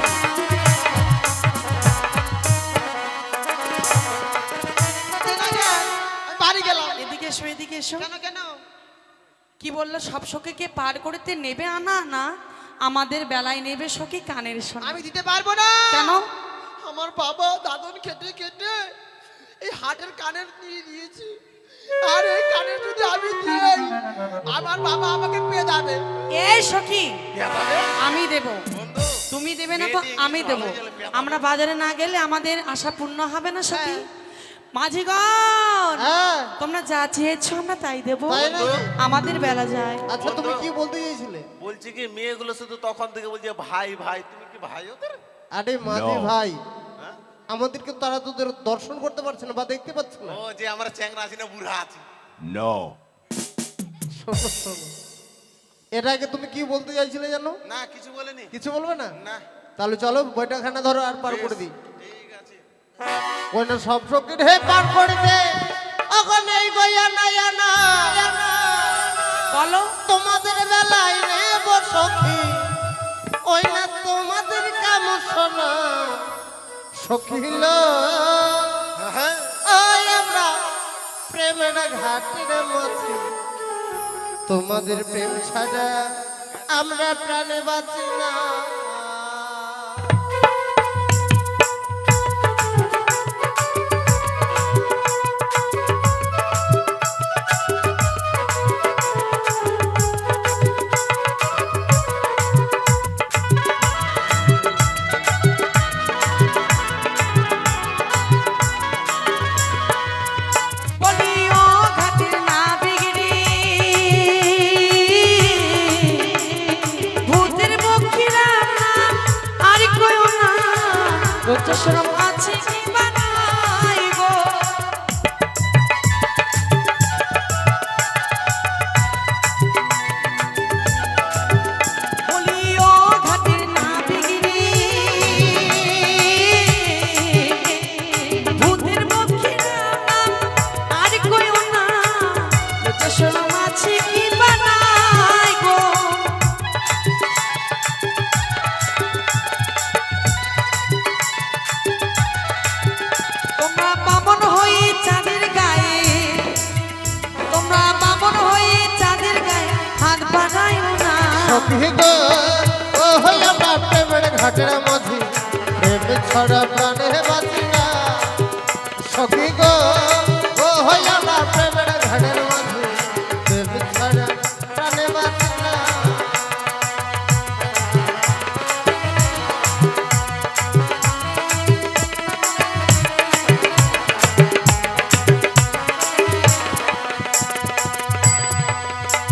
আমি বাড়ি গেলাম। এদিকে এসো, এদিকে এসো। কেন কেন? কি বললো? সব সখীকে পার করতে নেবে আনা না, আমাদের বেলায় নেবে সখী কানের সোনা। আমি দিতে পারবো না। কেন? আমার বাবা দাদন খেটে খেটে এই হাটের কানের দিয়ে দিয়েছে, আর এই কানের যদি আমি দিই আমার বাবা আমাকে পেয়ে যাবে। এই সখী, পেঁদাবে? আমি দেব। বন্ধু, তুমি দেবে না তো মেয়েটি আমি একটু দেব। ভালো গেলে পেঁদাবে। আমরা বাজারে না গেলে আমাদের আশা পূর্ণ হবে না সখী। মাঝিগণ, হ্যাঁ তোমরা যা চেয়েছো আমরা তাই দেব। তাই নাকি? আমাদের বেলা যায়। আচ্ছা তুমি কি বলতে চেয়েছিলে? বলছি কি মেয়েগুলো শুধু তখন থেকে বলছে ভাই ভাই, তুমি কি ভাই ওদের? আরে মাঝি ভাই, হ্যাঁ? আমাদেরকে তারা তোদের দর্শন করতে পারছে না বা দেখতে পাচ্ছে না। ও যে আমরা চ্যাংরা আছি না বুড়া আছি? No. শোনো শোনো, এর আগে তুমি কি বলতে চাইছিলে জানো? না কিছু বলেনি। কিছু বলবে না? না তাহলে চলো বইটাখানা ধরো আর পার করে দিই। ঠিক আছে। ওইটা সব সঙ্গে হে পার করে দে। এখন এই গইয়া না না বলো, তোমাদের বেলায় নেব সখী, ওই না তোমাদের কাম শোনা সখিল। হ্যাঁ ওই আমরা প্রেমের ঘাটের মাঝে, তোমাদের প্রেম ছাড়া আমরা প্রাণে বাঁচি না। বলিও ঘাটের না বিগড়ি, ভূতের বক্ষীরা আর কইও না, লজ্জা শরম আছে কি বানাই গো। বলিও ঘাটের না বিগড়ি, ভূতের বক্ষীরা আর কইও না, লজ্জা শরম আছে কি বানাই গো। তোমরা বামন হয়ে চাঁদের গায়ে, তোমরা বামন হয়ে চাঁদের গায়ে হাত বাড়াইও না। সখী গো ও হই আমরা প্রেমের ঘাটের মাঝে, প্রেম ছাড়া প্রাণে বাঁচি না। সখী গো ও হই আমরা প্রেমের ঘাটের মাঝে, প্রেম ছাড়া প্রাণে বাঁচি না।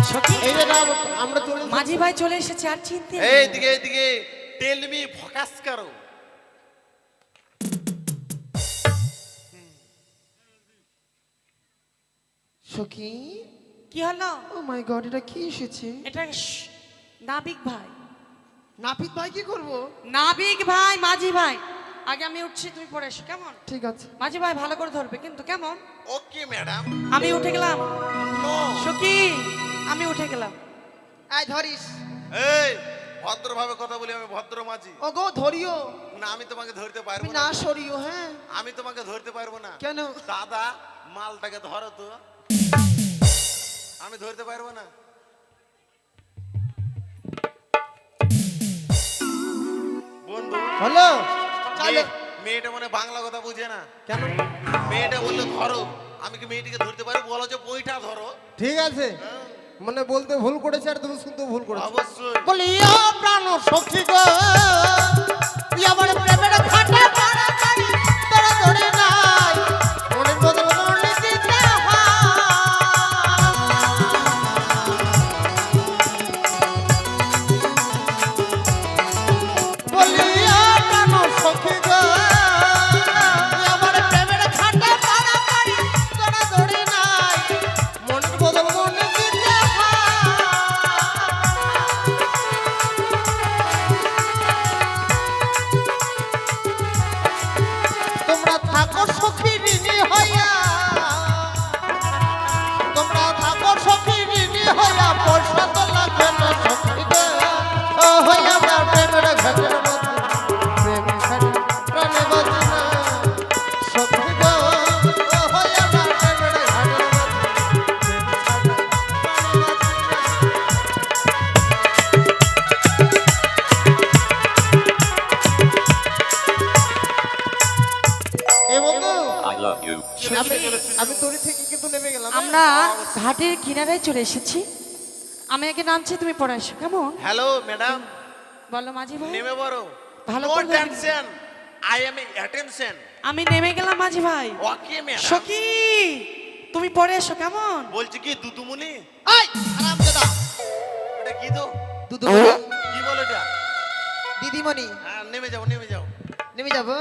সখী, এই যে না, আমরা চলে এসেছি। মাঝি ভাই চলে এসেছে, আর চিনতে নেই। এইদিকে এইদিকে টেল মি ফোকাস করো। সখী, কি হলো? ও মাই গড, এটা কি এসেছে? এটা নাবিক ভাই। নাপিত ভাই কি করবো? নাবিক ভাই, মাঝি ভাই। আগে আমি উঠছি, তুমি পরে এসো কেমন? ঠিক আছে। মাঝি ভাই ভালো করে ধরবে কিন্তু কেমন? Okay madam. আমি উঠে গেলাম। সখী, আমি উঠে গেলাম। আয় ধরিস। এই ভদ্রভাবে কথা বলি, আমি ভদ্র মাঝি। ও গো ধরিও। না আমি তোমাকে ধরতে পারবো তুমি না। না সরিও। হ্যাঁ আমি তোমাকে ধরতে পারবো না। কেন? দাদা মালটাকে ধরো তো। আমি ধরতে পারবো না। বন্ধু হলো চলো। মেয়েটা মানে বাংলা কথা বুঝে না। কেন? মেয়েটা বললো ধরো, আমি কি মেয়েটিকে ধরতে পারি? বলো যে বইটা ধরো। ঠিক আছে, মানে বলতে ভুল করেছে আর তুমি শুনতে ভুল করেছো। অবশ্যই। বলি ও প্রাণ সখী গো, তুই আমার প্রেমের ঘাটে তাড়াতাড়ি তোরা ধরে নাই, মনের বদল মনে দিতে হয়। বলি ও প্রাণ সখী গো, তুই আমার প্রেমের ঘাটে তাড়াতাড়ি আমি তোর থেকে কিন্তু নেমে গেলাম। আমরা ঘাটের কিনারায় চলে এসেছি, আমি আগে নামছি, তুমি পরে এসো কেমন? হ্যালো ম্যাডাম, বলো মাঝি ভাই। নেমে পড়ো। ভালো নো করে বলবি। Tension, I am attention. আমি নেমে গেলাম মাঝি ভাই। Okay madam. সখী তুমি পরে এসো কেমন? বলছি কি দুদুমুনি? এই হারামজাদা, এটা কি তো? দুদুমণি, কি বলো এটা? দিদিমণি, হ্যাঁ, নেমে যাও, নেমে যাও। নেমে যাবো?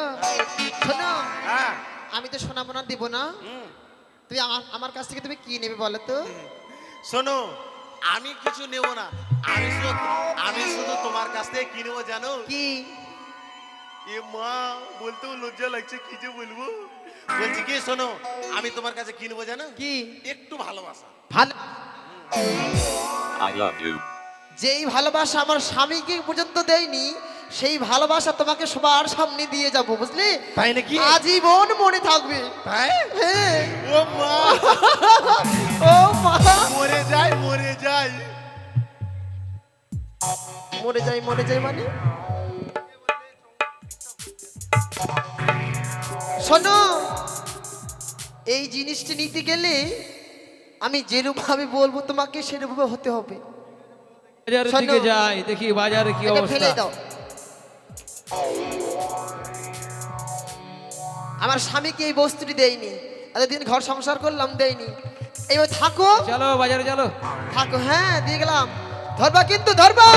শোনো, হ্যাঁ, আমি তো সোনা মোনা দিব না, হুম। তুমি আমার কাছ থেকে তুমি কি নেবে বলো তো? শোনো, আমি কিছু নেব না, আমি শুধু তোমার কাছ থেকে কি নেবো জানো? কি? এ মা, বলতেও লজ্জা লাগছে, কি যে বলবো। বলছি কি, শোনো, আমি তোমার কাছে কি নেবো জানো? কি? একটু ভালোবাসা। ভালো, I love you. যেই ভালোবাসা আমার স্বামীকে পর্যন্ত দেয়নি, সেই ভালোবাসা তোমাকে সবার সামনে দিয়ে যাব, বুঝলি? তাই নাকি? আজীবন মনে থাকবে। তাই? হ্যাঁ। ও মা, ও মা, মরে যাই, মরে যাই। মরে যাই, মরে যাই মানে? শোনো, এই জিনিসটা নিতে গেলে আমি যেরূপ ভাবে বলবো তোমাকে সেরূপ ভাবে হতে হবে। বাজারের শোনো। দিকে যাই, দেখি বাজারে কি এটা ফেলে অবস্থা। দাও। আমার স্বামীকে এই বস্তুটি দেয়নি, এতদিন ঘর সংসার করলাম, দেয়নি। এইবার থাকো, চলো বাজারে চলো। থাকো। হ্যাঁ, দিয়ে গেলাম। ধরবা কিন্তু, ধরবা।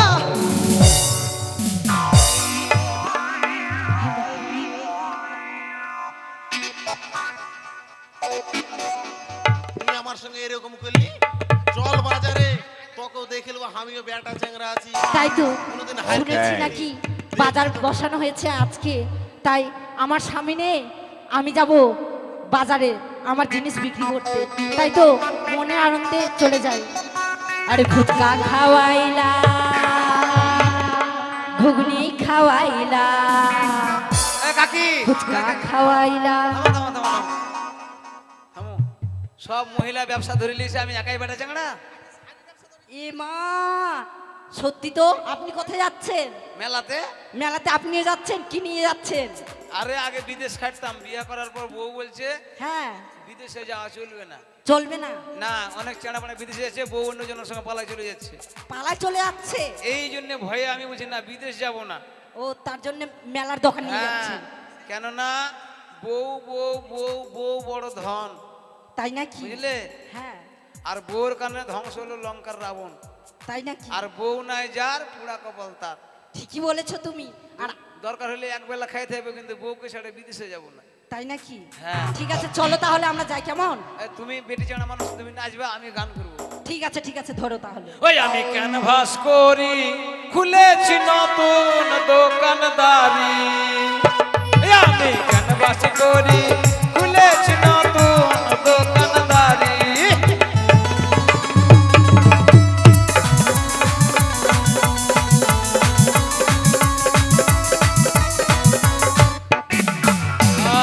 তুই আমার সঙ্গে এরকম করলি? চল বাজারে, তোকেও দেখে নেবো, আমিও বেটা চ্যাংরা আছি। তাই তো কোনোদিন হাই শুনেছি নাকি বাজার বসানো হয়েছে আজকে, তাই আমার সামনে আমি যাব বাজারে আমার জিনিস বিক্রি করতে, তাই তো মনে আনন্দে চলে যাই। আরে ফুচকা খাওয়াইলা, ঘুগনি খাওয়াইলা, কাকি ফুচকা খাওয়াইলা। থামো, থামো, থামো, থামো। সব মহিলা ব্যবসা ধরে লিয়েছে, আমি একাই বেটা চাংড়া। এ মা, সত্যি তো? আপনি কোথায় যাচ্ছেন? মেলাতে? মেলাতে আপনিও যাচ্ছেন? কি নিয়ে যাচ্ছেন? আরে আগে বিদেশ খাটতাম, বিয়ে করার পর বউ বলছে হ্যাঁ, বিদেশে যাওয়া চলবে না। চলবে না? না, অনেক চেনা মানে বিদেশে যাচ্ছে, বউ অন্য জনের সঙ্গে পালায় চলে যাচ্ছে। পালায় চলে যাচ্ছে? এই জন্য ভয়ে আমি বলছি না, বিদেশ যাব না। ও, তার জন্য মেলার দোকান নিয়ে হ্যাঁ, যাচ্ছেন? কেননা বউ বউ বউ বউ বড় ধন, তাই নাকি? বুঝলে? হ্যাঁ, আর বউর কারণে ধ্বংস হলো লঙ্কার রাবণ। তাই নাকি? আর বউ নাই যার, পুরা কপাল তার। ঠিকই বলেছো তুমি। আর দরকার হলে এক বেলা খাইতে হবে, কিন্তু বউকে ছেড়ে বিদেশে যাব না। তাই নাকি? হ্যাঁ। ঠিক আছে, চলো তাহলে আমরা যাই, কেমন? এই তুমি বেটি চানা মানুষ, তুমি নাচবে, আমি গান করবো। ঠিক আছে, ঠিক আছে, ধরো তাহলে। ওই আমি ক্যানভাস করি, খুলেছি নতুন দোকানদারি। এই আমি ক্যানভাস করি, খুলেছি নতুন দোকানদারি।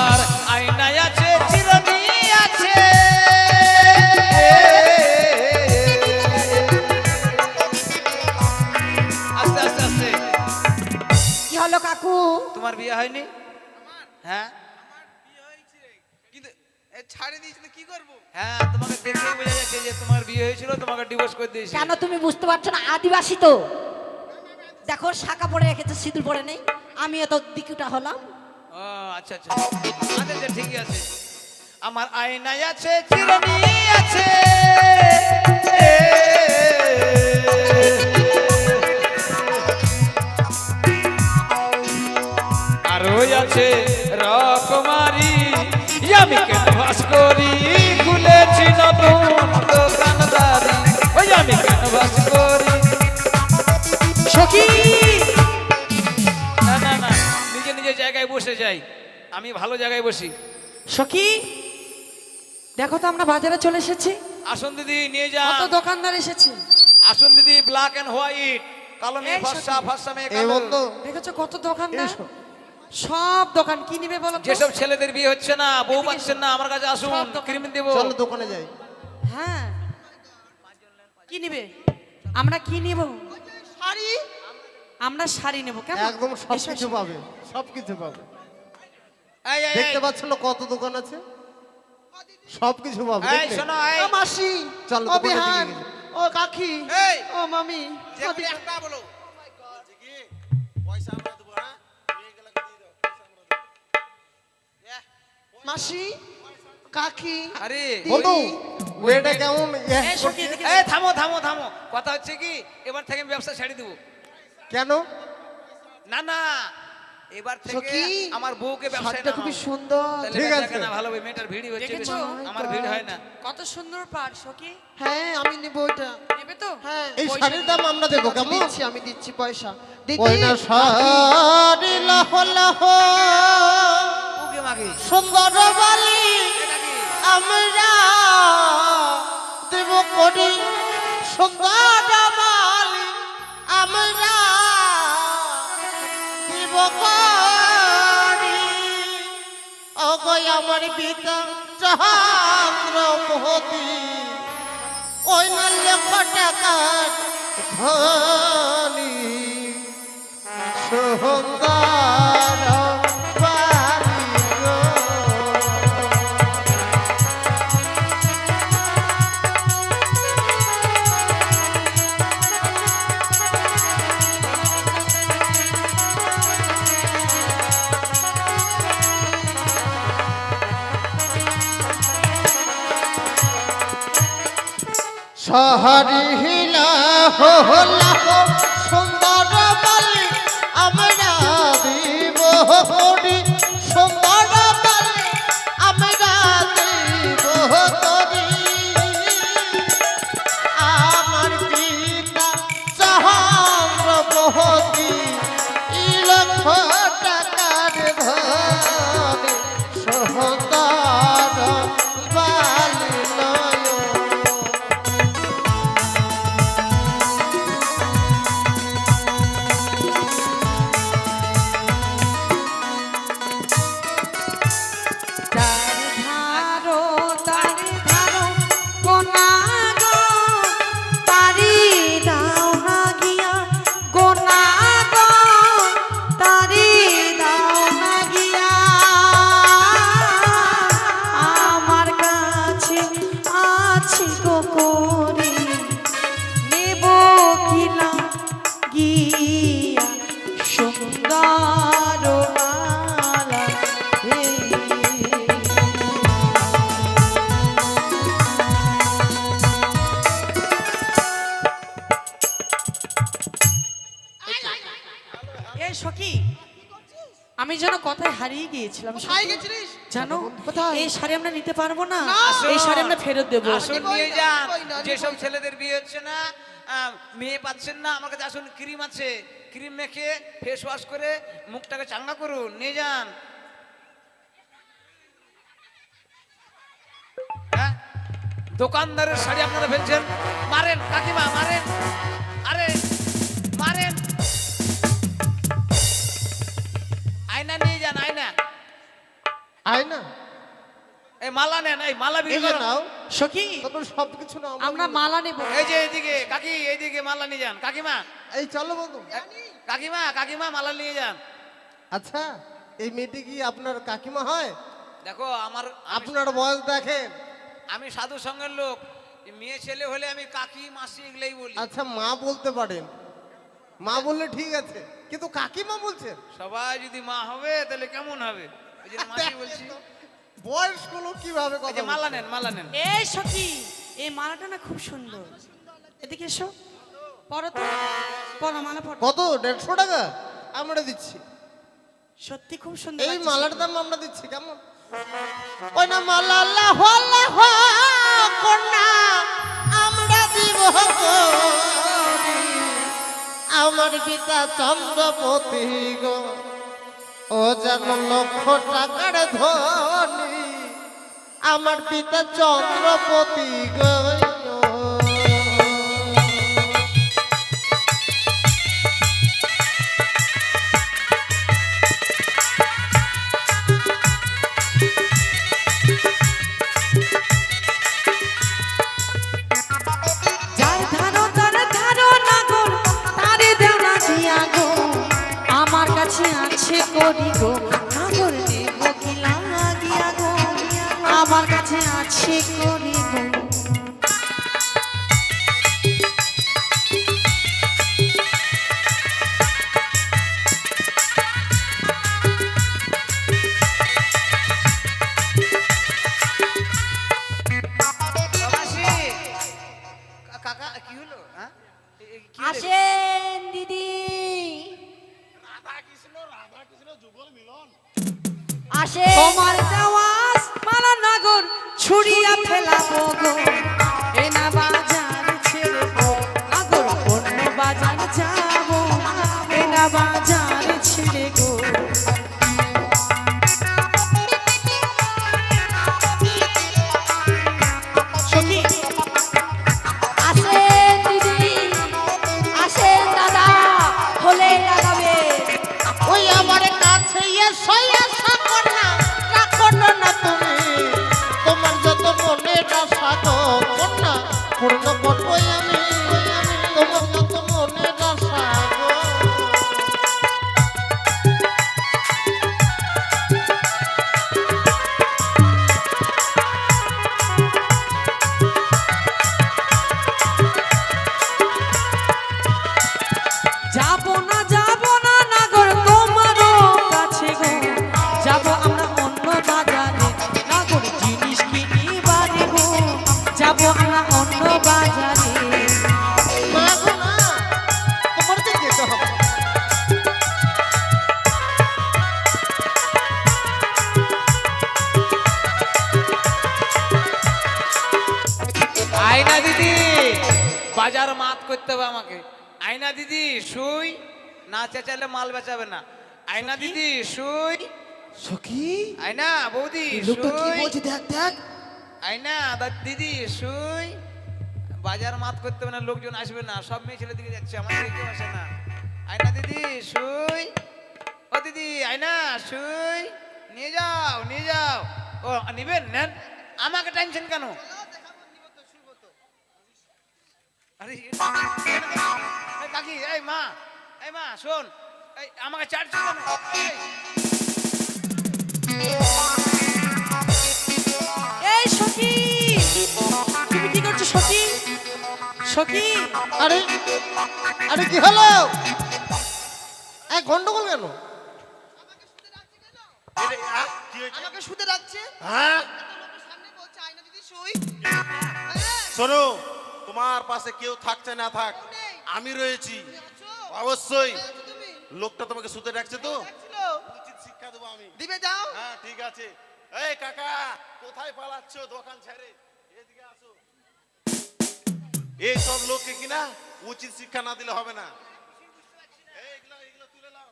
আর আয়নায় আছে, চিরুনি আছে। আস্তে আস্তে আস্তে। কি হলো কাকু? তোমার বিয়ে হয়নি? হ্যাঁ, কিন্তু ছাড়ে দিয়েছি তো কি করবো? হ্যাঁ, তোমাকে দেখলেই বোঝা যাচ্ছে যে তোমার বিয়ে হয়েছিল, তোমাকে ডিভোর্স করে দিয়েছে। কেন তুমি বুঝতে পারছো না? আদিবাসী তো, দেখো শাখা পরে রেখেছে, সিঁদুর পরে নেই। আমিও তো দিকুটা হলাম। ও আচ্ছা আচ্ছা আচ্ছা আচ্ছা, ঠিকই আছে। আমার আয়নায় আছে, চিরুনি আছে। আর ওই আছে রকমারি, আমি ক্যানভাস করি, খুলেছি নতুন দোকানদারি। ওই আমি ক্যানভাস করি। সখী, না না না, নিজে নিজে জায়গায় বসে যাই, আমি ভালো জায়গায় বসি। সখী দেখো তো আমরা বাজারে চলে এসেছি। আসুন দিদি, নিয়ে কত যান। দোকানদার এসেছে। আসুন দিদি, ব্ল্যাক এন্ড হোয়াইট, কালো মেয়ে এই ফর্সা, সখী। ফর্সা মেয়ে এই কালো। বন্ধু, দেখেছো কত দোকানদার, এসো। সব দোকান। কি নিবে বলো তো? যেসব ছেলেদের বিয়ে হচ্ছে না, বউ পাচ্ছেন না, আমার কাছে আসুন, সব দোকান। ক্রিম দেবো। চলো দোকানে যাই। হ্যাঁ, কি নিবে? আমরা কি নিব? শাড়ি, আমরা শাড়ি নেব, কেমন? একদম এসো, সবকিছু এসো। পাবে, সবকিছু পাবে। এই, এই, দেখতে এই, পাচ্ছ না কত দোকান আছে? সবকিছু পাবে এই দেখলে? শোনো এই ও মাসি, চলো, ও দোকানের দিকে বিহান, গেছে। ও কাকি, এই ও মামি, যে কোনো একটা বলো বলছি কি পয়সা আমরা দেবো, হ্যাঁ নিয়ে গেলে দিয়ে দাও, পয়সা আমরা দেবো। মাসি, কাকি, আরে বন্ধু ওয়েটা কেমন এই সখী এদিকে এই থামো থামো থামো, কথা হচ্ছে কি এবার থেকে আমি ব্যবসা ছেড়ে দেবো। কেন? না না, এবার থেকে সখী, আমার বউকে ব্যবসায় শাড়িটা খুবই নামাবো। সুন্দর। তাহলে ঠিক বেচা আছে। কেনা ভালো হবে, মেয়েটার ভিড় হচ্ছে দেখেছো? বেশি, আমার ভিড় হয় না। কত সুন্দর পার সখী, হ্যাঁ আমি নেব ওইটা। নেবে তো? হ্যাঁ এই পয়সা শাড়ির দাম আমরা দেবো কেমন? দিচ্ছি, আমি দিচ্ছি পয়সা। দিদি, ওই না শাড়ি লাহ লাহ ওকে মাগে সুন্দর বালি এটা কি? আমরা দেব করি, সুন্দর বালি আমরা দেব করি। অগয় আমার পিতা চন্দ্রপতি, ওই না লক্ষ টাকার ধনী সুন্দর বালি গো। শহরি হিলা হলা সুন্দর বালি আমরা দিব করি, সুন্দর বালি আমরা দিব করি। আমার পিতা চন্দ্রপতি লক্ষ টাকার ধনী সুন্দর বালি নয়। তার ধারো কোনা গো, তারি দাও না গিয়া কোনা গো, তারি দাও না গিয়া। আমার কাছে আছে গো করি, নেব কিনা গিয়া সুন্দর মালা হে। এই সখী, আমি যেন কথায় হারিয়ে গিয়েছিলাম সখী। জানো কোথায়? এই শাড়ি আমরা নিতে পারবো না, এই শাড়ি আমরা ফেরত দেবো। আসুন নিয়ে যান, যেসব ছেলেদের বিয়ে হচ্ছে না, মেয়ে পাচ্ছেন না, আমার কাছে আসুন, ক্রিম আছে, ক্রিম মেখে ফেস ওয়াশ করে মুখটাকে চাঙ্গা করুন, নিয়ে যান। হ্যাঁ, দোকানদারের শাড়ি আপনারা ফেলছেন, মারেন কাকিমা মারেন, আরে মারেন। আয়না নিয়ে যান, আয়না। আয় না, এই মালা নেন, এই মালা এই বিক্রি যে করুন। নাও, সখী তখন সবকিছু নাও। আমরা মালা নেব। এই যে এইদিকে কাকি, এইদিকে মালা নিয়ে যান, কাকিমা এই চলো বন্ধু। কাকিমা কাকিমা মালা নিয়ে যান। আচ্ছা, এই মেয়েটি কি আপনার কাকিমা হয়? দেখো আমার আপনার বয়স দেখেন। আমি সাধু সঙ্গের লোক, এই মেয়ে ছেলে হলে আমি কাকি মাসি এগুলাই বলি। আচ্ছা, মা বলতে পারেন, মা বললে ঠিক আছে, কিন্তু কাকিমা বলছেন? সবাই যদি মা হবে তাহলে কেমন হবে, ওই জন্য মাসি বলছি। বয়স গুলো কিভাবে এই কথা যে মালা বলছে? নেন, মালা নেন। এই সখী, এই মালাটা না খুব সুন্দর, এদিকে এসো, পরো তো, পরো মালা পরো। কত? 150 টাকা আমরা দিচ্ছি। সত্যি খুব সুন্দর এই লাগছে মালার সখী। দাম আমরা দিচ্ছি কেমন? ওই না মালা লাহ লাহ কন্যা আমরা দিব করি। আমার পিতা চন্দ্রপতি গো, ও যেন লক্ষ টাকার ধনী। আমার পিতা চন্দ্রপতি গো। যার ধারো তার ধারো না গো, তারে দেও না দিয়া গো। আমার কাছে আছে করি গো, নাগর দেব কি লাগিয়া গো। আমার কাছে ইচ্ছে করিব বাবাসি, কাকা কি হলো হ্যাঁ কি হলো? আসেন দিদি আসেন তোমার দেওয়াস মালা নাগর ছুরিয়া ফেলাবো গো এ না বাজার ছেড়ে গো নাগর অন্য বাজার যাবো এ না বাজার ছেড়ে গো সখী আসেন দিদি আসেন দাদা হলে লাগাবে ওই আমার কাছে এসো এসো কন্যা রাখো না তুমি তোমার যত মনের আশা গো কন্যা পূর্ণ করবো আমি তোমার যত মনের আশা গো যাবো না নাগর তোমারও কাছে গো যাবো আমরা অন্য বাজারে নাগর জিনিস কিনিবারে গো যাবো আমরা অন্য বাজারে না গো না তোমার তো যেতে হবে আয়না দিদি বাজার মাত করতে হবে আমাকে আয়না দিদি শুই না চেঁচালে মাল বেচাবে না আয়না দিদি শুই সখী আয়না বৌদি এই লোকটা কি শুই বলছে দেখ দেখ আয়না দিদি শুই বাজার মাত করতে হবে না লোকজন আসবে না সব মেয়ে ছেলে দিকে যাচ্ছে আমার দিকে কেউ আসে না আয়না দিদি শুই ও দিদি আয়না শুই নিয়ে যাও ও নিবেন নেন আমাকে টেনশন কেন আরে এই কাকি এই মা শোন এই আমাকে চার্জ কেন এই, এই সখী তুমি কি করছো সখী সখী আরে আরে কি হলো এক গন্ডগোল কেন এটা, কি হয়েছে? আমাকে শুতে রাখছে হ্যাঁ লোকের সামনে বলছে আয়না দিদি শুই শোনো তোমার পাশে কেউ থাকছে না থাক আমি রয়েছি অবশ্যই তুমি লোকটা তোমাকে শুতে রাখছে তো ছিল উচিত শিক্ষা দেবো আমি দিবে যাও হ্যাঁ ঠিক আছে এই কাকা কোথায় পালাচ্ছ দোকান ছেড়ে এদিকে আসো এই সব লোককে কিনা উচিত শিক্ষা না দিলে হবে না এগুলো তুলে নাও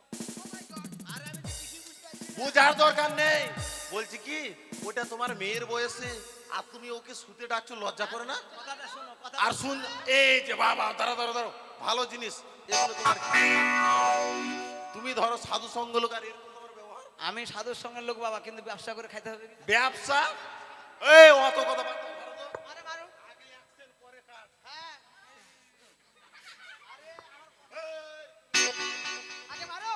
বোঝার দরকার নেই বলছি কি ওটা তোমার মেয়ের বয়সে আর তুমি ওকে শুতে ডাকছো লজ্জা করে না আর শুন এই যে বাবা ধরো ভালো জিনিস এগুলো তোমার কি? তুমি ধরো সাধু সঙ্গ লোক আর এরকম তোমার ব্যবহার আমি সাধুর সঙ্গে লোক বাবা কিন্তু ব্যবসা করে খাইতে হবে ব্যবসা এই অত কথা বাদ দাও, ধরো তো। মারো মারো আগে action, পরে কাজ। হ্যাঁ আগে মারো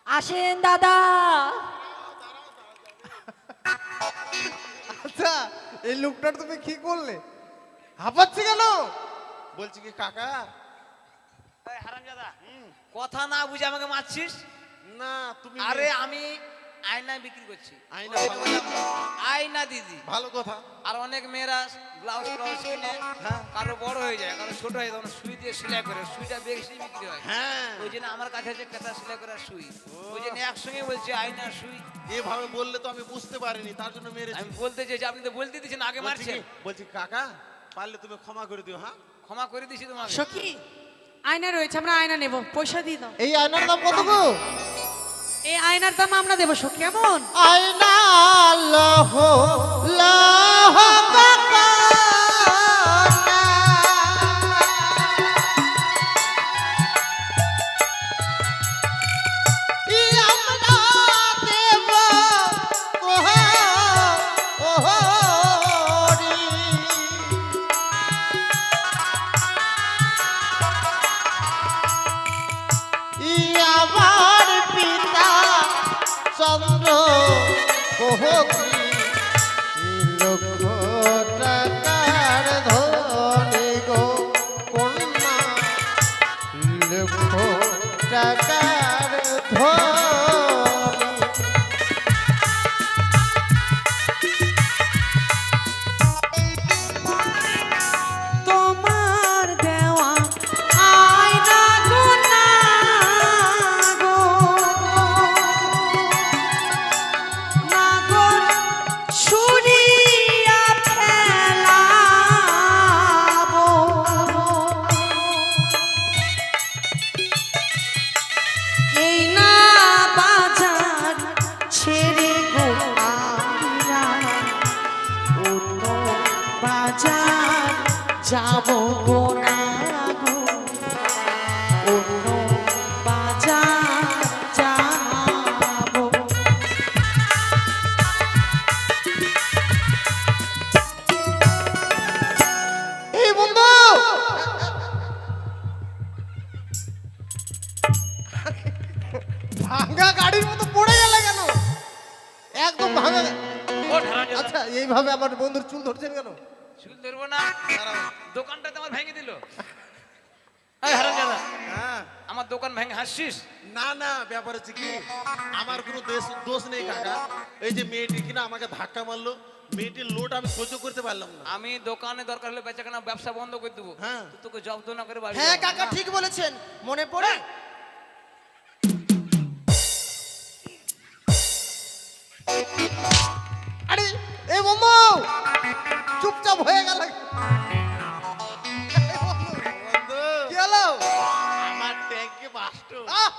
আসেন দাদা আচ্ছা এই লোকটার তুমি কি করলে হাঁপাচ্ছে কেন বলছি কি কাকা এই হারামজাদা কথা না বুঝে আমাকে মারছিস না তুমি আরে আমি আয়না বিক্রি করছি আয়না ওই ভালো। বললাম, আয়না দিদি ভালো কথা আর অনেক মেয়েরা ব্লাউজ কিনে কারো বড় হয়ে যায় কারো ছোট হয়ে যায় তখন সুই দিয়ে সেলাই করে সুইটা বেশি বিক্রি হয় হ্যাঁ ওই জন্য আমার কাছে আছে কাঁথা সেলাই করা সুই ওই জন্য একসঙ্গে বলছে আয়না সুই এভাবে বললে তো আমি বুঝতে পারিনি তার জন্য মেরেছি আমি বলতে চাইছি আপনি তো বলতে দিচ্ছেন আগে বলছি মারছেন কি? বলছি কাকা পারলে তুমি ক্ষমা করে দিও হ্যাঁ ক্ষমা করে দিছি তোমাকে সখী আয়না রয়েছে আমরা আয়না নেব পয়সা দিয়ে দাও এই আয়নার দাম কত গো এই আয়নার দাম আমরা দেবো সখী কেমন আয়না লহ লহ কাকা লক্ষ টাকার ধনী গো কন্যা লক্ষ টাকার ধনী তোমার দেওয়া আয়না গো না গো না গো ছুরিয়া ফেলাবো এই না বাজার ছেড়ে গো আমরা অন্য বাজার যাবো গো না গো অন্য বাজার যাবো এই বন্ধু ভাঙা গাড়ির মতো পড়ে গেলে কেন একদম ভাঙা আচ্ছা এইভাবে আমার বন্ধুর চুল ধরছেন কেন চুল ধরবো না দোকানটা তো আমার ভেঙে দিল এই হারামজাদা হ্যাঁ আমার দোকান ভেঙে হাসছিস না না ব্যাপার হচ্ছে কি আমার কোনো দোষ নেই কাকা এই যে মেয়েটি কিনা আমাকে ধাক্কা মারলো মেয়েটির লোড আমি সহ্য করতে পারলাম না আমি দোকানে দরকার হলে বেচাকেনা ব্যবসা বন্ধ করে দেবো হ্যাঁ। তো তোকে জব্দ না করে বাড়ি হ্যাঁ যাবো। কাকা ঠিক বলেছেন মনে পড়ে আরে এই বন্ধু চুপচাপ হয়ে গেল বন্ধু কি হলো আমার ট্যাঙ্কে বাস্ট আহ!